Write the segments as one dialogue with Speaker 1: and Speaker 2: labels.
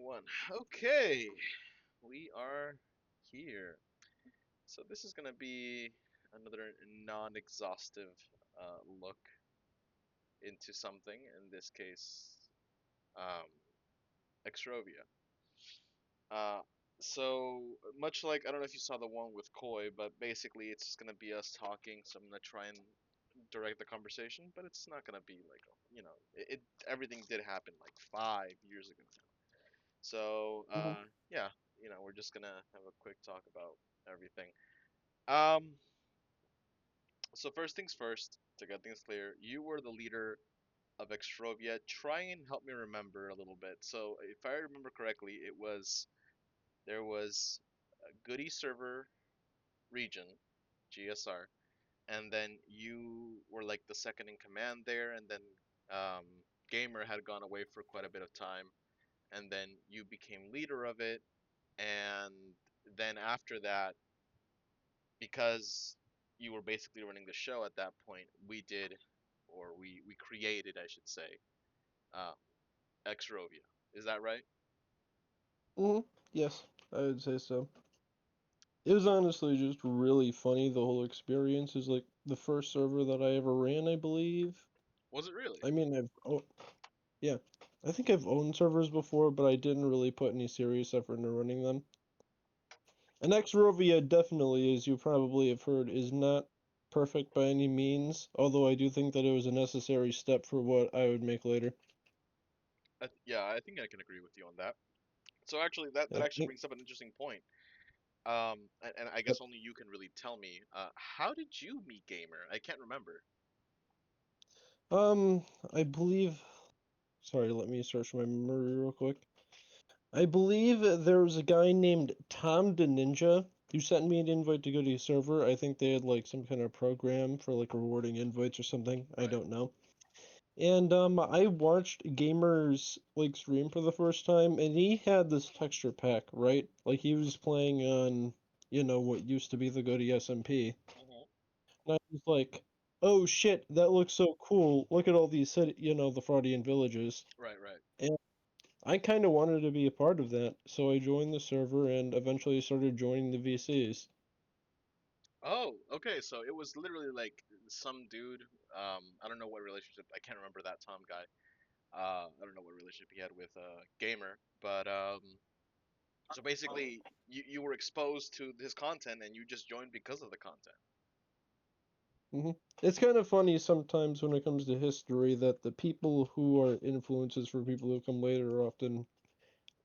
Speaker 1: one. Okay, we are here. So this is gonna be another non-exhaustive look into something. In this case, um, Xrovia. Uh, so much like I don't know if you saw the one with Koi, but basically it's just gonna be us talking. So I'm gonna try and direct the conversation, but it's not gonna be like it everything did happen like 5 years ago. So,
Speaker 2: Mhm.
Speaker 1: yeah, we're just gonna have a quick talk about everything. Um, so first things first, to get things clear, you were the leader of Xrovia. Try and help me remember a little bit. So, if I remember correctly, there was a Goody Server region, GSR, and then you were like the second in command there, and then Gamer had gone away for quite a bit of time, and then you became leader of it, and then after that, because you were basically running the show at that point, we did, or we created, I should say, um, Xrovia. Is that right?
Speaker 2: Yes, I would say so. It was honestly just really funny. The whole experience is like the first server that I ever ran, I believe.
Speaker 1: Was it really?
Speaker 2: I mean, yeah, I think I've owned servers before, but I didn't really put any serious effort into running them. And Xrovia definitely, as you probably have heard, is not perfect by any means, although I do think that it was a necessary step for what I would make later.
Speaker 1: Yeah, I think I can agree with you on that. So actually, that
Speaker 2: Yeah.
Speaker 1: actually brings up an interesting point. And I guess
Speaker 2: Yep.
Speaker 1: only you can really tell me. How did you meet Gamer? I can't remember.
Speaker 2: I believe. Sorry, let me search my memory real quick. I believe there was a guy named Tom the Ninja who sent me an invite to go to his server. I think they had like some kind of program for like rewarding invites or something. I
Speaker 1: Right.
Speaker 2: don't know. And I watched Gamer's like stream for the first time, and he had this texture pack, right? Like he was playing on, what used to be the GOTY SMP.
Speaker 1: Hmm.
Speaker 2: And I was like, "Oh shit, that looks so cool! Look at all these the Fraudian villages."
Speaker 1: Right. Right.
Speaker 2: I kind of wanted to be a part of that, so I joined the server and eventually started joining the VCs.
Speaker 1: Oh, okay. So it was literally like some dude. I don't know what relationship. I can't remember that Tom guy. I don't know what relationship he had with Gamer, but so basically you were exposed to his content and you just joined because of the content.
Speaker 2: hmm It's kind of funny sometimes when it comes to history that the people who are influences for people who come later are often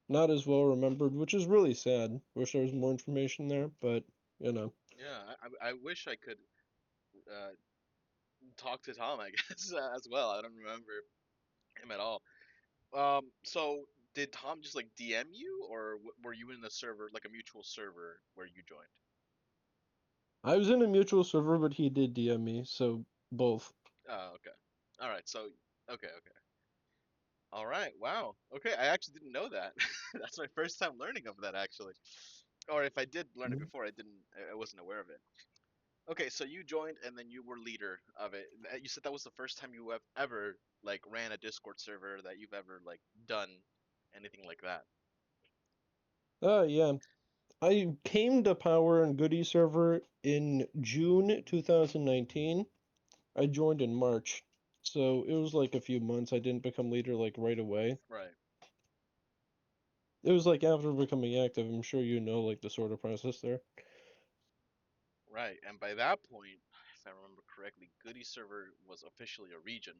Speaker 2: not as well remembered, which is really sad. Wish there was more information there, but you know.
Speaker 1: Yeah, I wish I could uh, talk to Tom, I guess, as well. I don't remember him at all. So did Tom just like DM you, or were you in the server, like a mutual server where you joined?
Speaker 2: I was in a mutual server, but he did DM me, so both.
Speaker 1: Oh, okay. All right. So okay, okay. All right. Wow. Okay, I actually didn't know that. That's my first time learning of that, actually. Or if I did learn it
Speaker 2: Mhm.
Speaker 1: before, I wasn't aware of it. Okay, so you joined and then you were leader of it. You said that was the first time you have ever like ran a Discord server that you've ever like done anything like that.
Speaker 2: Yeah. I came to Power and Goody server in June 2019. I joined in March, so it was like a few months. I didn't become leader like right away.
Speaker 1: Right,
Speaker 2: It was like after becoming active. I'm sure you know like the sort of process there.
Speaker 1: right. And by that point, if I remember correctly, Goody Server was officially a region.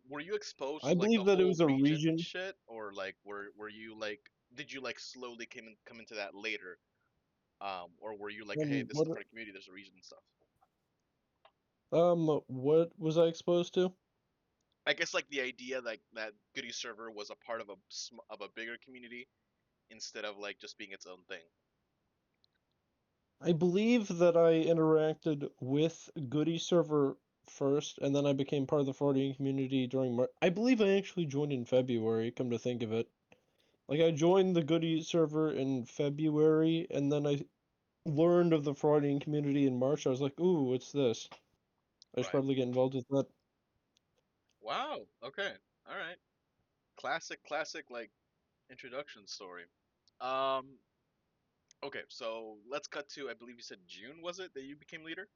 Speaker 1: Were you exposed
Speaker 2: I
Speaker 1: to like the
Speaker 2: believe that it
Speaker 1: whole
Speaker 2: was a
Speaker 1: region
Speaker 2: region.
Speaker 1: shit, or like were you like did you like slowly come into that later? Or were you like, hey, this is
Speaker 2: What
Speaker 1: the part of the community, there's a region and stuff?
Speaker 2: what was I exposed to?
Speaker 1: I guess like the idea like that Goody Server was a part of a bigger community instead of like just being its own thing.
Speaker 2: I believe that I interacted with Goody server first, and then I became part of the Freudian community during March. I believe I actually joined in February. Come to think of it, like I joined the Goody server in February, and then I learned of the Freudian community in March. I was like, "Ooh, what's this? I should
Speaker 1: Right.
Speaker 2: probably get involved with that."
Speaker 1: Wow. Okay. All right. Classic, classic, like Introduction story. Um, okay, so let's cut to, I believe you said June, was it, that you became leader?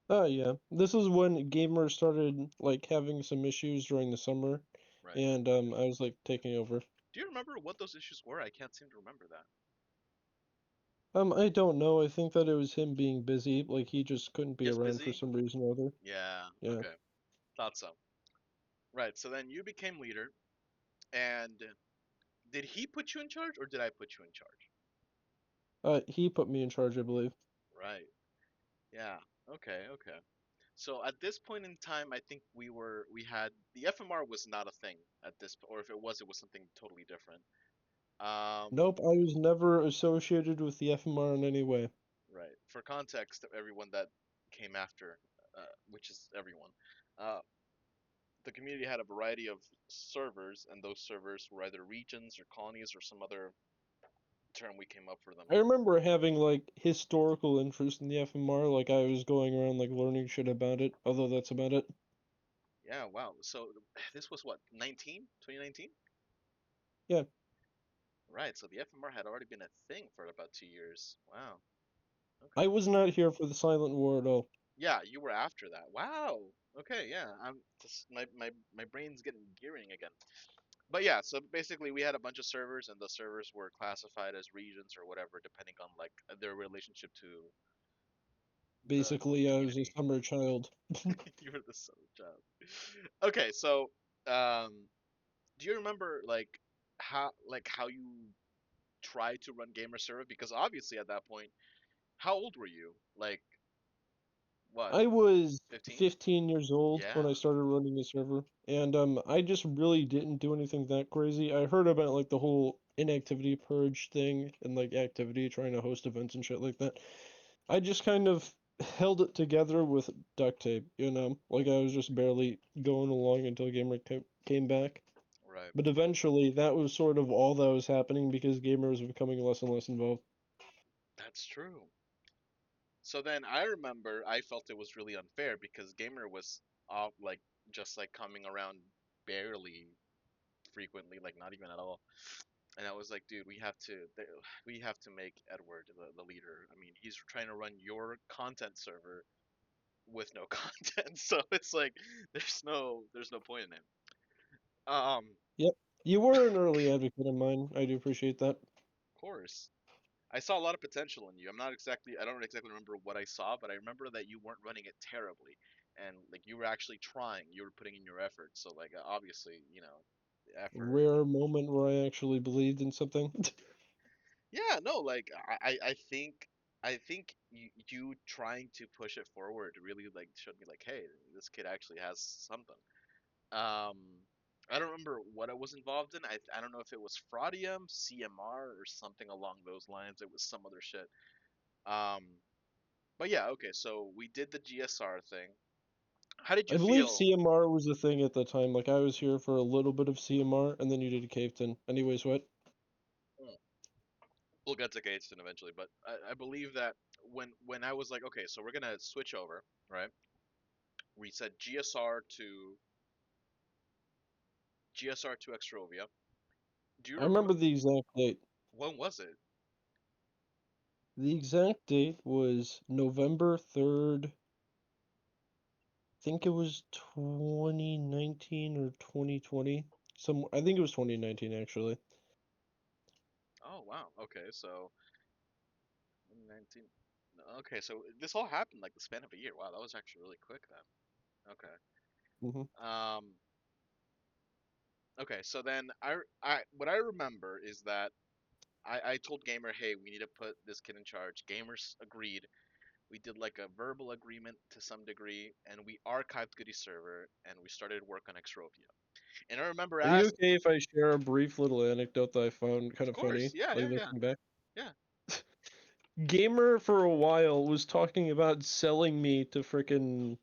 Speaker 2: Oh yeah, this is when gamers started like having some issues during the summer,
Speaker 1: Right.
Speaker 2: and I was like taking over.
Speaker 1: Do you remember what those issues were? I can't seem to remember that.
Speaker 2: I don't know. I think that it was him being busy, like he just couldn't be
Speaker 1: Just
Speaker 2: around for
Speaker 1: busy?
Speaker 2: some reason or other.
Speaker 1: Yeah,
Speaker 2: Yeah.
Speaker 1: okay. Thought so. Right, so then you became leader, and did he put you in charge or did I put you in charge?
Speaker 2: He put me in charge, I believe.
Speaker 1: Right. Yeah. Okay, okay. So at this point in time, I think we had the FMR was not a thing at this, or if it was something totally different. Um,
Speaker 2: Nope, I was never associated with the FMR in any way.
Speaker 1: right. For context, of everyone that came after, which is everyone, uh, the community had a variety of servers, and those servers were either regions or colonies or some other term we came up for them.
Speaker 2: I remember having like historical interest in the FMR, like I was going around like learning shit about it, although that's about it.
Speaker 1: Yeah, wow. So this was what, 2019?
Speaker 2: Yeah,
Speaker 1: Right. So the FMR had already been a thing for about 2 years. Wow.
Speaker 2: I
Speaker 1: Okay.
Speaker 2: was not here for the Silent War at all.
Speaker 1: Yeah, you were after that. Wow. Okay, yeah. I'm just my brain's getting gearing again. But yeah, so basically we had a bunch of servers and the servers were classified as regions or whatever depending on like their relationship to the
Speaker 2: Basically, I was a
Speaker 1: community.
Speaker 2: summer child.
Speaker 1: You were the son of a child. Okay, so um do you remember like how you tried to run gamer server? Because obviously at that point, how old were you? Like what,
Speaker 2: I was
Speaker 1: 15?
Speaker 2: 15 years old when
Speaker 1: Yeah,
Speaker 2: I started running the server, and I just really didn't do anything that crazy. I heard about like the whole inactivity purge thing and like activity trying to host events and shit like that. I just kind of held it together with duct tape, you know? Like I was just barely going along until came back.
Speaker 1: right.
Speaker 2: But eventually, that was sort of all that was happening because Gamer was becoming less and less involved.
Speaker 1: That's true. So then I remember I felt it was really unfair because Gamer was off like just like coming around barely frequently, like not even at all. And I was like, dude, we have to make Edward the leader. I mean, he's trying to run your content server with no content, so it's like there's no point in it.
Speaker 2: Yep. You were an early advocate of mine. I do appreciate that.
Speaker 1: Of course. I saw a lot of potential in you. I don't exactly remember what I saw, but I remember that you weren't running it terribly, and like you were actually trying. You were putting in your effort. So like obviously, the effort.
Speaker 2: Rare moment where I actually believed in something.
Speaker 1: Yeah, no, like I think you trying to push it forward really like showed me like, hey, this kid actually has something. Um, I don't remember what I was involved in. I don't know if it was Fraudium, CMR, or something along those lines. It was some other shit. Um, But yeah, okay, so we did the GSR thing. How did you
Speaker 2: I believe
Speaker 1: feel?
Speaker 2: CMR was the thing at the time. Like I was here for a little bit of CMR, and then you did a Caveton. Anyways, what?
Speaker 1: Mm, we'll get to Gateston eventually, but I believe that when I was like, okay, so we're gonna switch over, right? We said GSR to Xrovia. Do you
Speaker 2: I remember
Speaker 1: remember
Speaker 2: the exact date.
Speaker 1: when was it?
Speaker 2: The exact date was November 3rd. I think it was 2019 or 2020. I think it was 2019 actually.
Speaker 1: Oh wow, okay, so 2019. Okay, so this all happened like the span of a year. Wow, that was actually really quick then. Okay.
Speaker 2: Hmm.
Speaker 1: Um. Okay, so then I what I remember is that I told Gamer, hey, we need to put this kid in charge. Gamers agreed. We did like a verbal agreement to some degree, and we archived Goody server, and we started work on Xrovia. And I remember
Speaker 2: Are you
Speaker 1: asking,
Speaker 2: okay if I share a brief little anecdote that I found kind
Speaker 1: of
Speaker 2: of
Speaker 1: course,
Speaker 2: funny,
Speaker 1: yeah,
Speaker 2: like
Speaker 1: yeah, yeah,
Speaker 2: looking back?
Speaker 1: yeah.
Speaker 2: Gamer for a while was talking about selling me to frickin'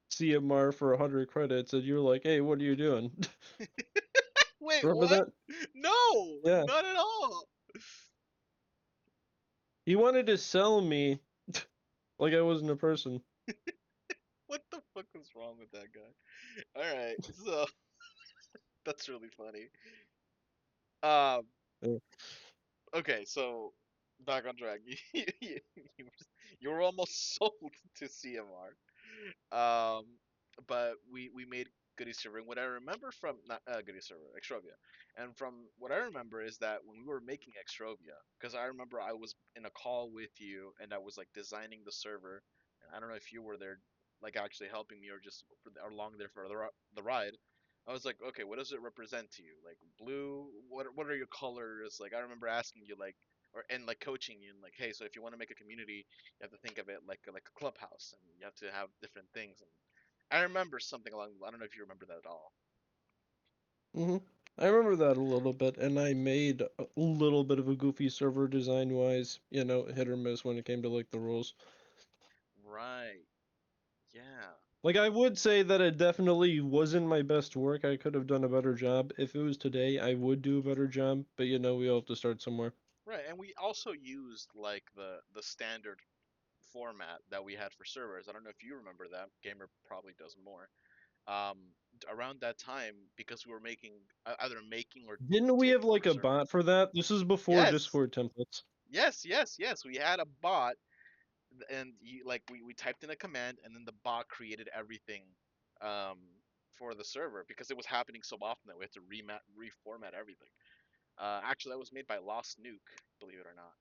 Speaker 2: CMR for 100 credits, and you're like, hey, what are you doing?
Speaker 1: Wait,
Speaker 2: Remember
Speaker 1: what?
Speaker 2: that?
Speaker 1: No,
Speaker 2: Yeah.
Speaker 1: not at all.
Speaker 2: He wanted to sell me like I wasn't a person.
Speaker 1: What the fuck was wrong with that guy? All right, so that's really funny. Um,
Speaker 2: Uh,
Speaker 1: okay, so back on track. You, you were almost sold to CMR. Um, but we made Goody Server. And what I remember from not Goody Server, Xrovia, and from what I remember is that when we were making Xrovia, because I remember I was in a call with you and I was like designing the server, and I don't know if you were there, like actually helping me or just along there for the ride. I was like, okay, what does it represent to you? Like blue, what are your colors? Like I remember asking you like, or and like coaching you and like, hey, so if you want to make a community, you have to think of it like a clubhouse, and you have to have different things. And I remember something along. I don't know if you remember that at all.
Speaker 2: hmm I remember that a little bit, and I made a little bit of a goofy server design wise, hit or miss when it came to like the rules.
Speaker 1: Right. Yeah.
Speaker 2: Like I would say that it definitely wasn't my best work. I could have done a better job. If it was today, I would do a better job, but we all have to start somewhere.
Speaker 1: Right. And we also used like the standard format that we had for servers. I don't know if you remember that. Gamer probably does more. Around that time, because we were making either making or
Speaker 2: Didn't we have
Speaker 1: taking over
Speaker 2: like a
Speaker 1: servers.
Speaker 2: bot for that? This is before
Speaker 1: Yes.
Speaker 2: Discord templates.
Speaker 1: Yes. We had a bot, and like we typed in a command, and then the bot created everything um, for the server because it was happening so often that we had to reformat everything. Actually, that was made by Lost Nuke, believe it or not.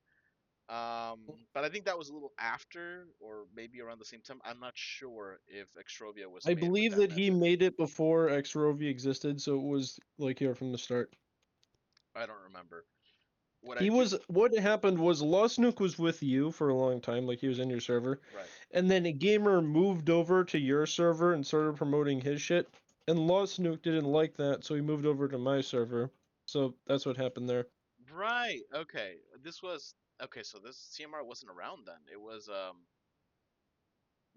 Speaker 1: But I think that was a little after, or maybe around the same time. I'm not sure if Xrovia was
Speaker 2: I
Speaker 1: made with
Speaker 2: believe
Speaker 1: that
Speaker 2: that he
Speaker 1: method.
Speaker 2: made it before Xrovia existed, so it was like here from the start.
Speaker 1: I don't remember. What I
Speaker 2: He
Speaker 1: do,
Speaker 2: was what happened was Lost Nuke was with you for a long time, like he was in your server,
Speaker 1: right?
Speaker 2: and then a gamer moved over to your server and started promoting his shit. And Lost Nuke didn't like that, so he moved over to my server. So that's what happened there.
Speaker 1: Right. Okay. This was okay. So this CMR wasn't around then. It was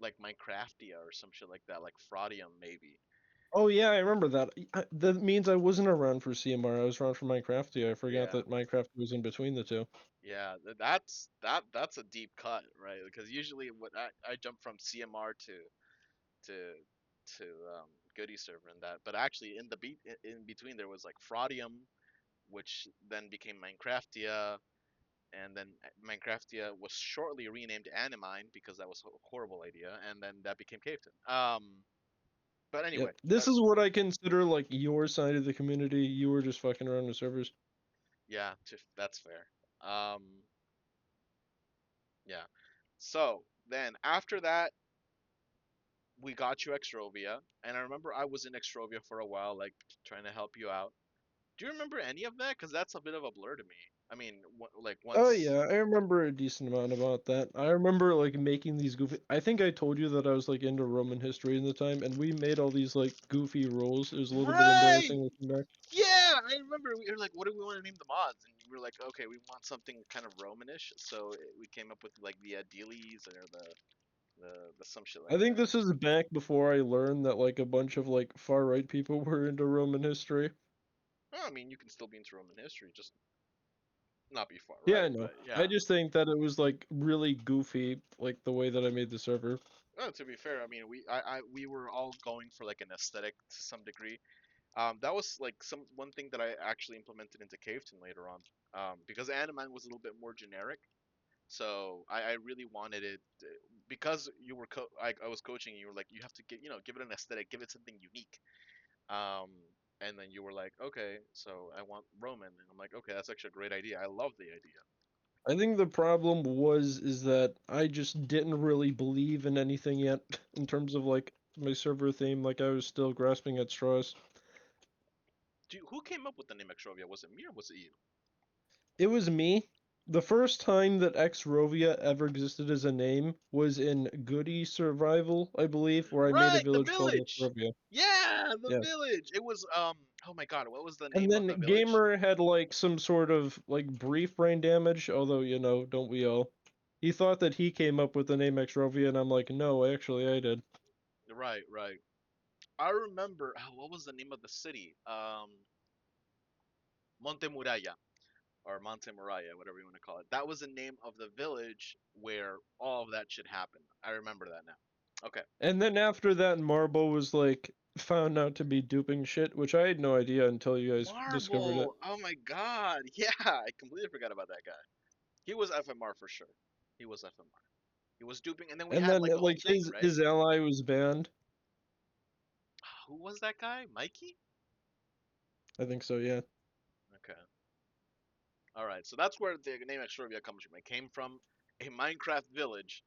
Speaker 1: like Minecraftia or some shit like that, like Fraudium maybe.
Speaker 2: Oh yeah, I remember that. That means I wasn't around for CMR. I was around for Minecraft. Yeah, I forgot
Speaker 1: Yeah.
Speaker 2: that Minecraft was in between the two.
Speaker 1: Yeah, that's a deep cut, right? Because usually what I jump from CMR to to Goody server and that, but actually in the beat in between there was like Fraudium, which then became Minecraftia, and then Minecraftia was shortly renamed Animine because that was a horrible idea, and then that became Caveton. But anyway,
Speaker 2: Yep. This is what I consider like your side of the community. You were just fucking around with servers.
Speaker 1: yeah, that's fair. Um, yeah. So then after that, we got you Xrovia, and I remember I was in Xrovia for a while, like trying to help you out. Do you remember any of that? Because that's a bit of a blur to me. I mean, like
Speaker 2: Oh
Speaker 1: once,
Speaker 2: yeah, I remember a decent amount about that. I remember like making these goofy. I think I told you that I was like into Roman history in the time, and we made all these like goofy rules. It was a little bit
Speaker 1: right?
Speaker 2: embarrassing looking back.
Speaker 1: Yeah, I remember we were like, what do we want to name the mods? And we were like, okay, we want something kind of Romanish, so we came up with like the Adiles or the some shit
Speaker 2: I
Speaker 1: like
Speaker 2: think
Speaker 1: that.
Speaker 2: this is back before I learned that like a bunch of like far right people were into Roman history.
Speaker 1: Well, I mean, you can still be into Roman history, just not be far
Speaker 2: Yeah, I
Speaker 1: right.
Speaker 2: know.
Speaker 1: But
Speaker 2: I
Speaker 1: yeah,
Speaker 2: just think that it was like really goofy, like the way that I made the server.
Speaker 1: to be fair, I mean, we were all going for like an aesthetic to some degree. That was like some one thing that I actually implemented into Caveton later on, because Animine was a little bit more generic. So I really wanted it because you were I was coaching. You were like, you have to get give it an aesthetic, give it something unique. Um, and then you were like, okay, so I want Roman, and I'm like, okay, that's actually a great idea. I love the idea.
Speaker 2: I think the problem is that I just didn't really believe in anything yet in terms of like my server theme. Like I was still grasping at straws.
Speaker 1: Who came up with the name Xrovia? Was it me or was it you?
Speaker 2: It was me. The first time that Xrovia ever existed as a name was in Goody Survival, I believe, where I made a
Speaker 1: Right, the
Speaker 2: village called
Speaker 1: village.
Speaker 2: Xrovia.
Speaker 1: Yeah, the
Speaker 2: Yeah.
Speaker 1: village. It was Oh my God, what was the
Speaker 2: And
Speaker 1: name of the
Speaker 2: then
Speaker 1: village?
Speaker 2: Gamer had like some sort of like brief brain damage, although don't we all? He thought that he came up with the name Xrovia, and I'm like, no, actually I did.
Speaker 1: Right. I remember. What was the name of the city? Monte Muralla or Monte Muralla, whatever you want to call it. That was the name of the village where all of that should happen. I remember that now. Okay.
Speaker 2: And then after that, Marble was like, found out to be duping shit, which I had no idea until you guys discovered it.
Speaker 1: Marble. Oh my God. Yeah, I completely forgot about that guy. He was FMR for sure. He was FMR. He was duping, and then we
Speaker 2: And
Speaker 1: had
Speaker 2: then
Speaker 1: like the whole
Speaker 2: like
Speaker 1: thing, right?
Speaker 2: his ally was banned.
Speaker 1: Who was that guy? Mikey?
Speaker 2: I think so, yeah.
Speaker 1: Okay. All right. So that's where the name Xrovia comes from. It came from a Minecraft village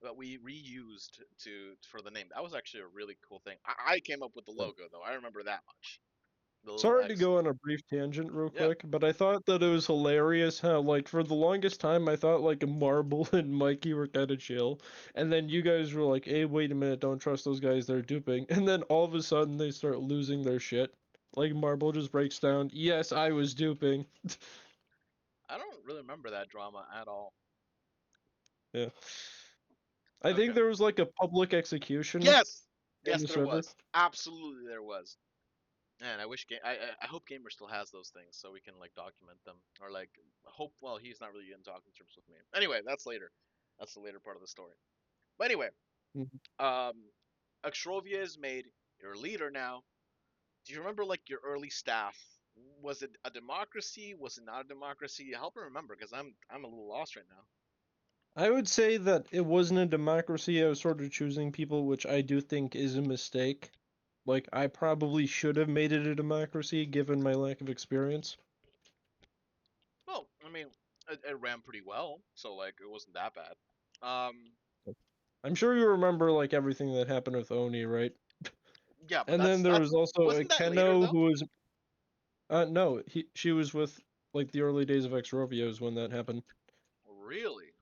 Speaker 1: that we reused to for the name. That was actually a really cool thing. I came up with the logo though. I remember that much. The little
Speaker 2: Sorry to
Speaker 1: X.
Speaker 2: go on a brief tangent real
Speaker 1: Yeah.
Speaker 2: quick, but I thought that it was hilarious how, like, for the longest time, I thought, like, Marble and Mikey were kind of chill. And then you guys were like, hey, wait a minute, don't trust those guys, they're duping. And then all of a sudden, they start losing their shit. Like, Marble just breaks down, yes, I was duping.
Speaker 1: I don't really remember that drama at all.
Speaker 2: Yeah. I think
Speaker 1: Okay.
Speaker 2: there was, like, a public execution
Speaker 1: Yes.
Speaker 2: in
Speaker 1: Yes,
Speaker 2: the
Speaker 1: there
Speaker 2: server.
Speaker 1: was. Absolutely, there was. Man, I wish I hope Gamer still has those things so we can like document them or like hope. Well, he's not really in talking terms with me. Anyway, that's later. That's the later part of the story. But anyway,
Speaker 2: Mhm.
Speaker 1: um, Xrovia is made your leader now. Do you remember like your early staff? Was it a democracy? Was it not a democracy? Help me remember because I'm a little lost right now.
Speaker 2: I would say that it wasn't a democracy. I was sort of choosing people, which I do think is a mistake. Like, I probably should have made it a democracy given my lack of experience.
Speaker 1: Well, I mean, it ran pretty well, so like it wasn't that bad. Um,
Speaker 2: I'm sure you remember, like, everything that happened with Oni, right?
Speaker 1: yeah, but
Speaker 2: And then there
Speaker 1: that's
Speaker 2: was also a
Speaker 1: wasn't that later
Speaker 2: Keno
Speaker 1: though?
Speaker 2: who was, no, she was with, like, the early days of Xrovia is when that happened.
Speaker 1: Really?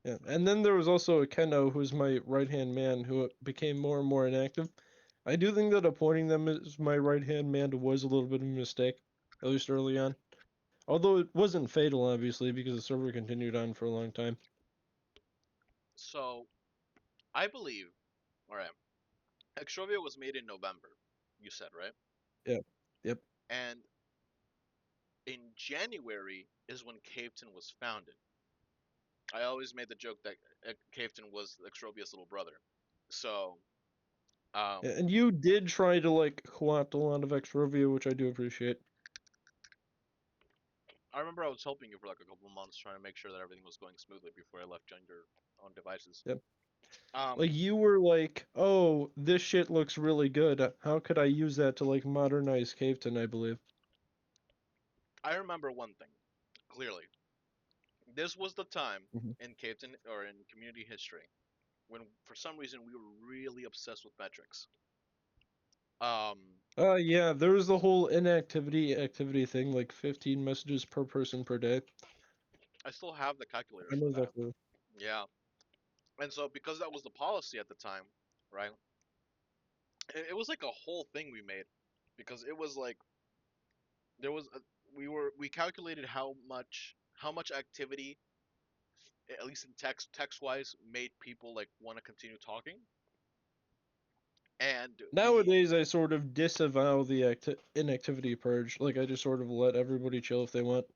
Speaker 2: Yeah, and then there was also a Keno who's my right-hand man who became more and more inactive. I do think that appointing them as my right-hand man was a little bit of a mistake, at least early on. Although it wasn't fatal, obviously, because the server continued on for a long time.
Speaker 1: So I believe, all right, Xrovia was made in November, you said, right?
Speaker 2: Yeah. Yep.
Speaker 1: And in January is when Caveton was founded. I always made the joke that Caveton was Xrovia's little brother. So, um,
Speaker 2: And you did try to like co-opt a lot of Xrovia, which I do appreciate.
Speaker 1: I remember I was helping you for like a couple of months trying to make sure that everything was going smoothly before I left you on your own devices.
Speaker 2: Yep.
Speaker 1: Um,
Speaker 2: Like you were like, oh, this shit looks really good. How could I use that to like modernize Caveton, I believe.
Speaker 1: I remember one thing clearly. This was the time
Speaker 2: Mhm.
Speaker 1: in Caveton or in community history when, for some reason, we were really obsessed with metrics. Um,
Speaker 2: Yeah, there was the whole inactivity activity thing, like 15 messages per person per day.
Speaker 1: I still have the
Speaker 2: I
Speaker 1: calculators for
Speaker 2: know
Speaker 1: that.
Speaker 2: exactly.
Speaker 1: Yeah. And so because that was the policy at the time, right? It was like a whole thing we made because it was like there was a, we calculated how much activity at least in text wise made people like want to continue talking and we
Speaker 2: Nowadays, I sort of disavow the inactivity purge. Like, I just sort of let everybody chill if they want.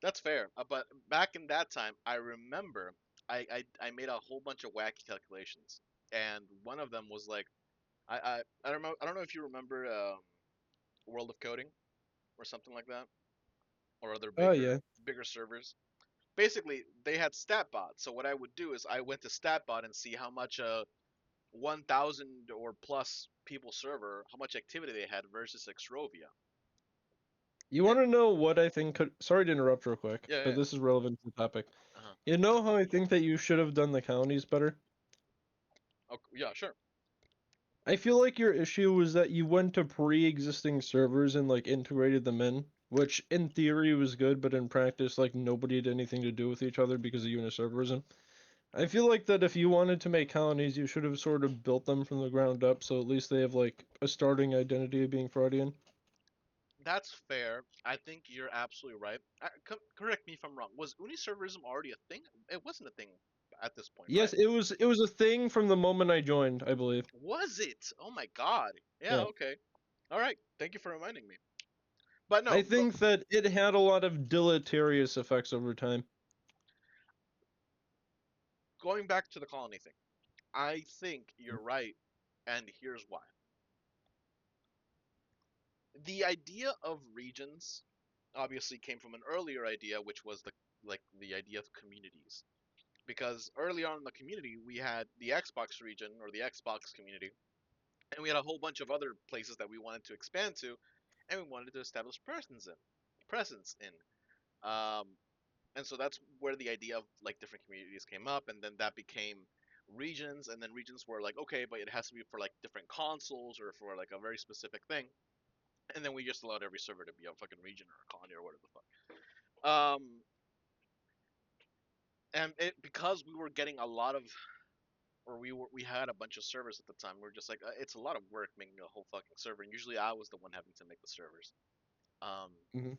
Speaker 1: that's fair. But back in that time, I remember I made a whole bunch of wacky calculations and one of them was like I don't know if you remember World of Coding or something like that, or other
Speaker 2: Oh,
Speaker 1: bigger
Speaker 2: yeah.
Speaker 1: bigger servers. Basically, they had StatBot. So what I would do is I went to StatBot and see how much a 1,000 or plus people server, how much activity they had versus Xrovia.
Speaker 2: You
Speaker 1: And
Speaker 2: want to know what I think could. Sorry to interrupt real quick,
Speaker 1: yeah,
Speaker 2: but
Speaker 1: yeah,
Speaker 2: this is relevant to the topic.
Speaker 1: uh-huh.
Speaker 2: You know how I think that you should have done the counties better?
Speaker 1: Okay, yeah, sure.
Speaker 2: I feel like your issue was that you went to pre-existing servers and like integrated them in, which in theory was good, but in practice, like nobody had anything to do with each other because of uniserverism. I feel like that if you wanted to make colonies, you should have sort of built them from the ground up, so at least they have like a starting identity of being Freudian.
Speaker 1: That's fair. I think you're absolutely right. Correct me if I'm wrong. Was Uniserverism already a thing? It wasn't a thing at this point,
Speaker 2: Yes,
Speaker 1: right?
Speaker 2: it was a thing from the moment I joined, I believe.
Speaker 1: Was it? Oh my God. Yeah,
Speaker 2: Yeah.
Speaker 1: okay. All right. Thank you for reminding me. But no,
Speaker 2: I think that it had a lot of deleterious effects over time.
Speaker 1: going back to the colony thing, I think you're right and here's why. The idea of regions obviously came from an earlier idea, which was the idea of communities. Because early on in the community, we had the Xbox region or the Xbox community, and we had a whole bunch of other places that we wanted to expand to, and we wanted to establish presence in. Um, and so that's where the idea of like different communities came up, and then that became regions, and then regions were like, okay, but it has to be for like different consoles or for like a very specific thing, and then we just allowed every server to be a fucking region or a colony or whatever the fuck. And it because we were getting a lot of, or we had a bunch of servers at the time. We were just like, it's a lot of work making a whole fucking server, and usually I was the one having to make the servers. Um,
Speaker 2: Hmm.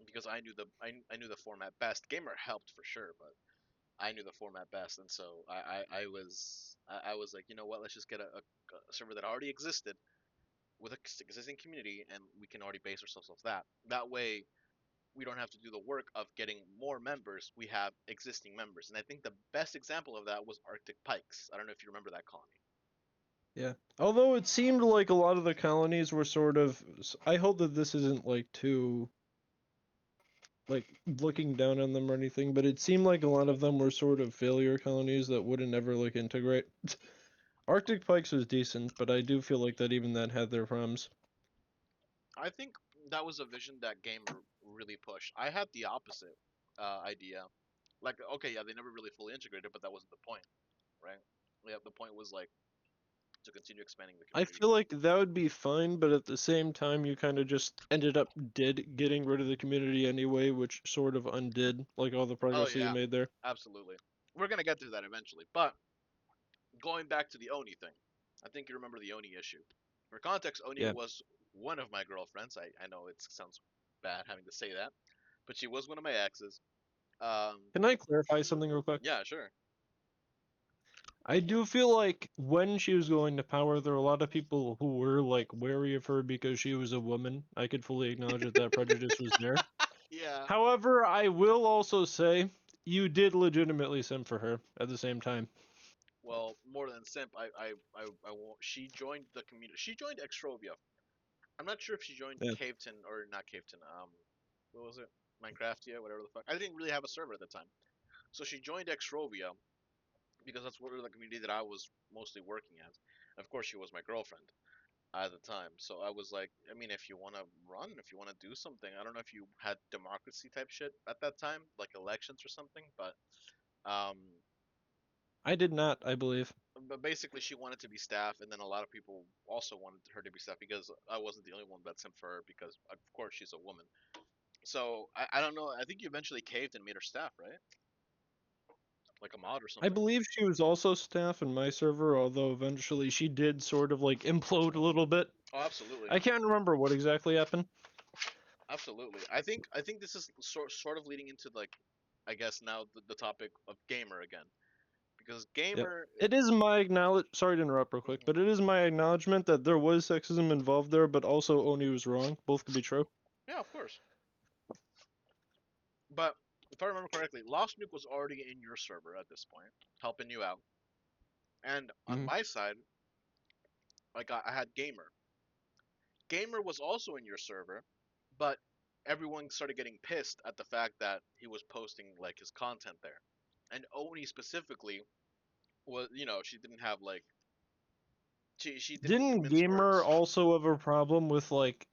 Speaker 1: because I knew the format best. Gamer helped for sure, but I knew the format best, and so I was like, you know what, let's just get a server that already existed with a existing community, and we can already base ourselves off that. That way, we don't have to do the work of getting more members. We have existing members, and I think the best example of that was Arctic Pikes. I don't know if you remember that colony.
Speaker 2: Yeah. Although it seemed like a lot of the colonies were sort of. I hope that this isn't like too like looking down on them or anything, but it seemed like a lot of them were sort of failure colonies that wouldn't ever like integrate. Arctic Pikes was decent, but I do feel like that even that had their problems.
Speaker 1: I think that was a vision that Gamer really pushed. I had the opposite idea. Like, okay, yeah, they never really fully integrated, but that wasn't the point, right? Yeah, the point was like to continue expanding the
Speaker 2: I
Speaker 1: community.
Speaker 2: feel like that would be fine, but at the same time, you kind of just ended up did getting rid of the community anyway, which sort of undid like all the
Speaker 1: Oh
Speaker 2: progress that you
Speaker 1: yeah,
Speaker 2: made there.
Speaker 1: absolutely. We're gonna get to that eventually. But going back to the Oni thing, I think you remember the Oni issue. For context, Oni
Speaker 2: Yeah.
Speaker 1: was one of my girlfriends. I know it sounds bad having to say that, but she was one of my exes. Um,
Speaker 2: Can I clarify something real quick?
Speaker 1: yeah, sure.
Speaker 2: I do feel like when she was going to power, there were a lot of people who were like wary of her because she was a woman. I could fully acknowledge that that prejudice was there.
Speaker 1: Yeah.
Speaker 2: However, I will also say you did legitimately simp for her at the same time.
Speaker 1: Well, more than simp, I won't. She joined the community. She joined Xrovia. I'm not sure if she joined
Speaker 2: Yeah.
Speaker 1: Caveton or not Caveton. What was it? Minecraftia, whatever the fuck. I didn't really have a server at the time, so she joined Xrovia because that's where the community that I was mostly working at. Of course, she was my girlfriend at the time, so I was like, I mean, if you want to run, if you want to do something, I don't know if you had democracy type shit at that time, like elections or something, um,
Speaker 2: I did not, I believe.
Speaker 1: but basically she wanted to be staff, and then a lot of people also wanted her to be staff because I wasn't the only one that sent for her because of course she's a woman. So I don't know. I think you eventually caved and made her staff, right? Like a mod or
Speaker 2: I
Speaker 1: something.
Speaker 2: believe she was also staff in my server, although eventually she did sort of like implode a little bit.
Speaker 1: Oh, absolutely,
Speaker 2: I can't remember what exactly happened.
Speaker 1: absolutely. I think this is sort of leading into like, I guess now the topic of gamer again because
Speaker 2: Yep.
Speaker 1: gamer.
Speaker 2: It is my acknowledge. Sorry to interrupt real quick,
Speaker 1: Mhm.
Speaker 2: but it is my acknowledgement that there was sexism involved there, but also Oni was wrong. Both could be true.
Speaker 1: Yeah, of course. But if I remember correctly, Lost Nuke was already in your server at this point, helping you out. And on
Speaker 2: Hmm.
Speaker 1: my side, like I had gamer. Gamer was also in your server, but everyone started getting pissed at the fact that he was posting like his content there. And Oni specifically was, she didn't have like she didn't
Speaker 2: Didn't
Speaker 1: mince
Speaker 2: Gamer
Speaker 1: words.
Speaker 2: also have a problem with like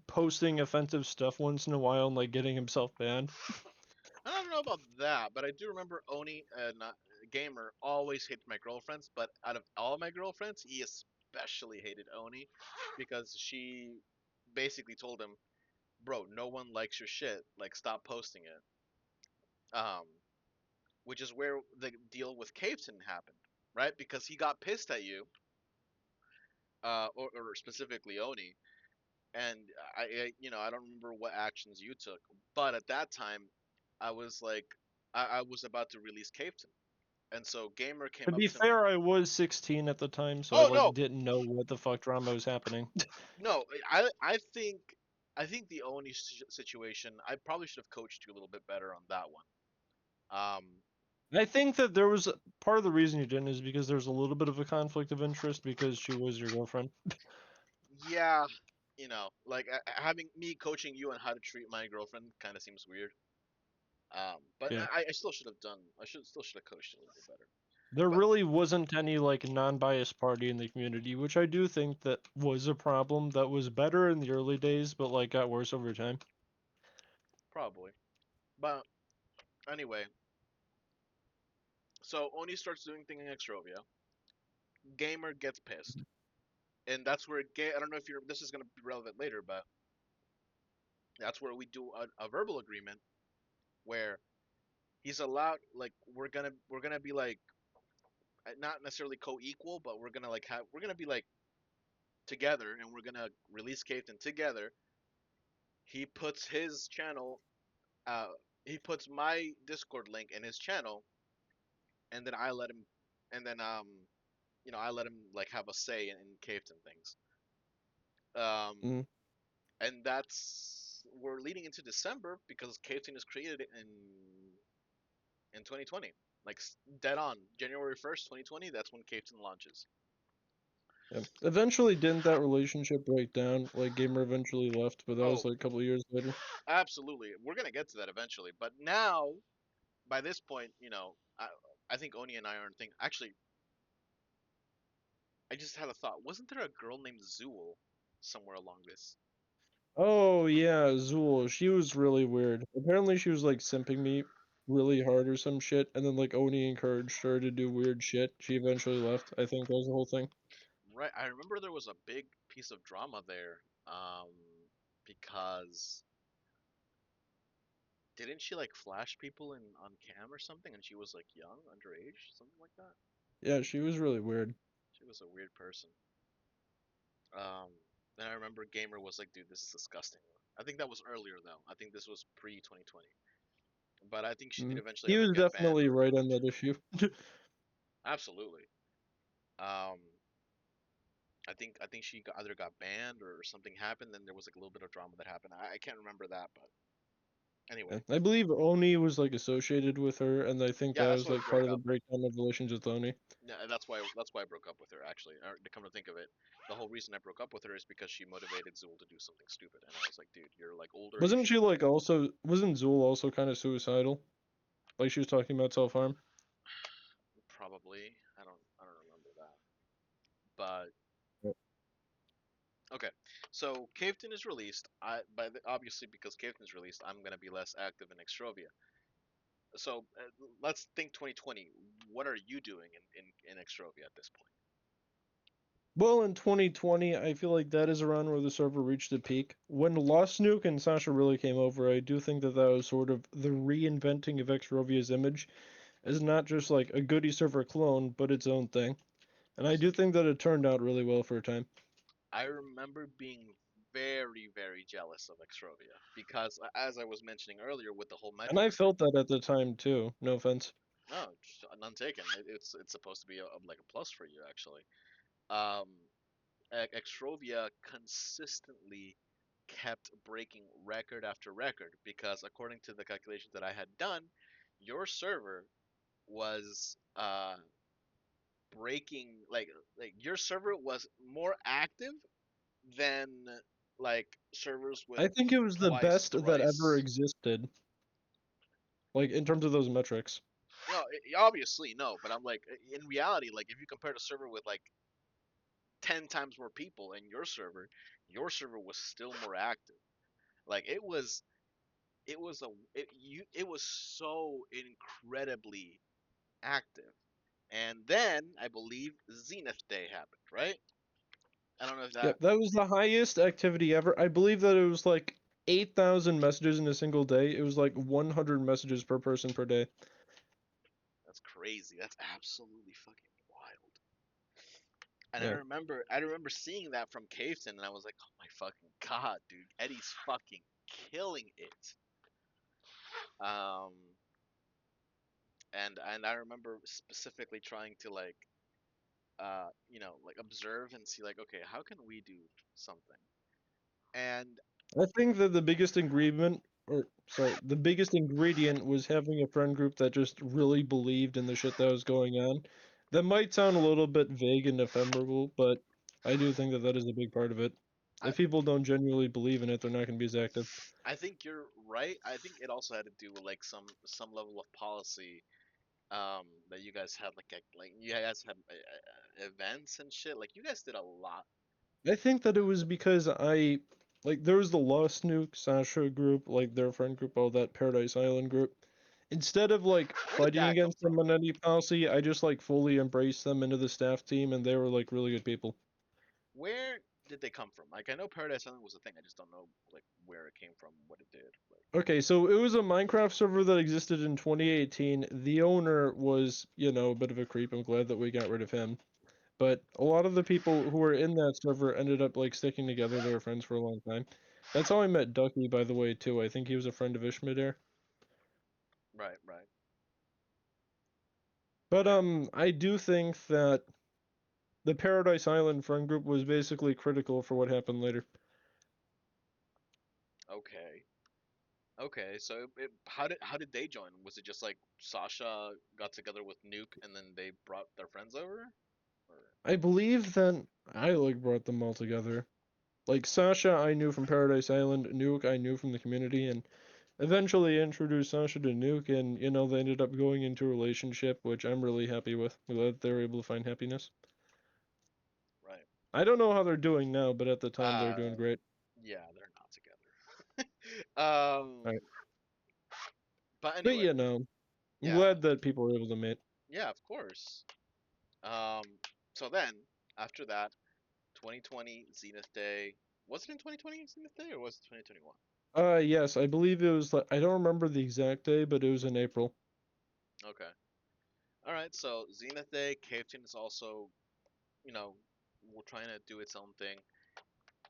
Speaker 2: posting offensive stuff once in a while and like getting himself banned?
Speaker 1: I don't know about that, but I do remember Oni not Gamer always hated my girlfriends, but out of all my girlfriends, he especially hated Oni because she basically told him, "Bro, no one likes your shit. Like, stop posting it." Um, which is where the deal with Caveton happened, right? Because he got pissed at you, or specifically Oni, and I don't remember what actions you took, but at that time, I was like, I was about to release Caveton, and so Gamer
Speaker 2: To
Speaker 1: came up
Speaker 2: be
Speaker 1: to me.
Speaker 2: fair, I was 16 at the time, so I
Speaker 1: Oh
Speaker 2: like
Speaker 1: no,
Speaker 2: didn't know what the fuck drama was happening.
Speaker 1: no, I think the Oni situation, I probably should have coached you a little bit better on that one. Um,
Speaker 2: I think that there was part of the reason you didn't is because there's a little bit of a conflict of interest because she was your girlfriend.
Speaker 1: Yeah, like having me coaching you on how to treat my girlfriend kind of seems weird. But
Speaker 2: Yeah.
Speaker 1: I still should have done. I should have coached a little bit better.
Speaker 2: There
Speaker 1: But
Speaker 2: really wasn't any like non-biased party in the community, which I do think that was a problem that was better in the early days, but like got worse over time.
Speaker 1: probably. But anyway, so Oni starts doing thing in Xrovia. Gamer gets pissed, and that's where I don't know if you're. This is gonna be relevant later, but that's where we do a verbal agreement where he's allowed. Like we're gonna be like not necessarily co-equal, but we're gonna be like together, and we're gonna release Caveton together. He puts his channel. He puts my Discord link in his channel, and then I let him. And then I let him like have a say in Caveton things. Um,
Speaker 2: Mm,
Speaker 1: and that's we're leading into December because Caveton is created in 2020, like dead on January 1st, 2020. That's when Caveton launches.
Speaker 2: yeah. Eventually, didn't that relationship break down? Like, Gamer eventually left, but that was
Speaker 1: Oh,
Speaker 2: like a couple of years later.
Speaker 1: absolutely. We're gonna get to that eventually. But now, by this point, I think Oni and I aren't thinking. Actually, I just had a thought. Wasn't there a girl named Zool somewhere along this?
Speaker 2: Oh yeah, Zool. She was really weird. Apparently, she was like simping me really hard or some shit, and then like Oni encouraged her to do weird shit. She eventually left. I think that was the whole thing.
Speaker 1: Right. I remember there was a big piece of drama there, because didn't she like flash people in on cam or something, and she was like young, underage, something like that.
Speaker 2: Yeah, she was really weird.
Speaker 1: She was a weird person. Um, and I remember Gamer was like, "Dude, this is disgusting." I think that was earlier though. I think this was pre 2020. But I think she did
Speaker 2: Mm.
Speaker 1: eventually
Speaker 2: He
Speaker 1: have to
Speaker 2: was
Speaker 1: get banned
Speaker 2: definitely
Speaker 1: or
Speaker 2: right on
Speaker 1: removed.
Speaker 2: that issue.
Speaker 1: Absolutely. Um, I think she either got banned or something happened. Then there was like a little bit of drama that happened. I can't remember that, but anyway,
Speaker 2: Yeah. I believe Oni was like associated with her, and I think
Speaker 1: yeah,
Speaker 2: that
Speaker 1: that's
Speaker 2: was
Speaker 1: what
Speaker 2: like part
Speaker 1: broke
Speaker 2: of the
Speaker 1: up.
Speaker 2: breakdown of relations with Oni.
Speaker 1: Yeah, that's why I broke up with her. Actually, to come to think of it, the whole reason I broke up with her is because she motivated Zool to do something stupid, and I was like, dude, you're like older. You
Speaker 2: Wasn't
Speaker 1: should
Speaker 2: she like also wasn't Zool also kind of suicidal? Like she was talking about self-harm?
Speaker 1: probably. I don't remember that, but
Speaker 2: Yeah.
Speaker 1: okay. So Caveton is released. Obviously because Caveton is released, I'm gonna be less active in Xrovia. So let's think 2020. What are you doing in Xrovia at this point?
Speaker 2: Well, in 2020, I feel like that is around where the server reached a peak. When Lost Nuke and Sasha really came over, I do think that that was sort of the reinventing of Xrovia's image as not just like a goody server clone, but its own thing. And I do think that it turned out really well for a time.
Speaker 1: I remember being very, very jealous of Xrovia because, as I was mentioning earlier, with the whole
Speaker 2: And I
Speaker 1: metrics thing.
Speaker 2: felt that at the time too. No offense.
Speaker 1: No, none taken. It's supposed to be like a plus for you actually. Um, Xrovia consistently kept breaking record after record because, according to the calculations that I had done, your server was breaking like your server was more active than like servers with
Speaker 2: I think it was the
Speaker 1: twice,
Speaker 2: best that ever
Speaker 1: thrice.
Speaker 2: existed, like in terms of those metrics.
Speaker 1: No, obviously no, but I'm like in reality, like if you compare a server with like 10 times more people in your server was still more active. Like it was so incredibly active. And then I believe Zenith Day happened, right? I don't know if that
Speaker 2: Yep, that was the highest activity ever. I believe that it was like 8,000 messages in a single day. It was like 100 messages per person per day.
Speaker 1: that's crazy. That's absolutely fucking wild. And I
Speaker 2: Yeah.
Speaker 1: remember I remember seeing that from Caveton and I was like, "Oh my fucking god, dude. Eddie's fucking killing it." Um and I remember specifically trying to like like observe and see like, okay, how can we do something? And
Speaker 2: I think that the biggest agreement or sorry, the biggest ingredient was having a friend group that just really believed in the shit that was going on. That might sound a little bit vague and ephemeral, but I do think that that is a big part of it.
Speaker 1: I
Speaker 2: If people don't genuinely believe in it, they're not going to be as active.
Speaker 1: I think you're right. I think it also had to do with like some level of policy that you guys had like you guys had events and shit. Like you guys did a lot.
Speaker 2: I think that it was because there was the Lost Nuke, Sasha group, like their friend group, all that Paradise Island group. Instead of like
Speaker 1: Where did
Speaker 2: fighting
Speaker 1: that come
Speaker 2: against them
Speaker 1: from?
Speaker 2: on any policy, I just like fully embraced them into the staff team, and they were like really good people.
Speaker 1: Where did they come from? Like I know Paradise Island was a thing. I just don't know like where it came from, what it did. Like
Speaker 2: Okay, so it was a Minecraft server that existed in 2018. The owner was, a bit of a creep. I'm glad that we got rid of him. But a lot of the people who were in that server ended up like sticking together. They were friends for a long time. That's how I met Ducky, by the way, too. I think he was a friend of Ishmidare.
Speaker 1: right, right.
Speaker 2: But
Speaker 1: Okay.
Speaker 2: I do think that the Paradise Island friend group was basically critical for what happened later.
Speaker 1: Okay. Okay. So how did they join? Was it just like Sasha got together with Nuke and then they brought their friends over? Or
Speaker 2: I believe that I like brought them all together. Like Sasha, I knew from Paradise Island. Nuke, I knew from the community, and eventually introduced Sasha to Nuke, and they ended up going into a relationship, which I'm really happy with. I'm glad they were able to find happiness.
Speaker 1: right.
Speaker 2: I don't know how they're doing now, but at the time they were doing
Speaker 1: Uh
Speaker 2: great.
Speaker 1: yeah, they're not together. Um
Speaker 2: Right.
Speaker 1: but
Speaker 2: But
Speaker 1: anyway,
Speaker 2: I'm
Speaker 1: yeah.
Speaker 2: glad that people were able to meet.
Speaker 1: Yeah, of course. Um so then after that 2020 Zenith Day. Was it in 2020 Zenith Day or was it 2021?
Speaker 2: Yes, I believe it was like I don't remember the exact day, but it was in April.
Speaker 1: Okay. All right. So Zenith Day, Cave Team is also, you know, we're trying to do its own thing.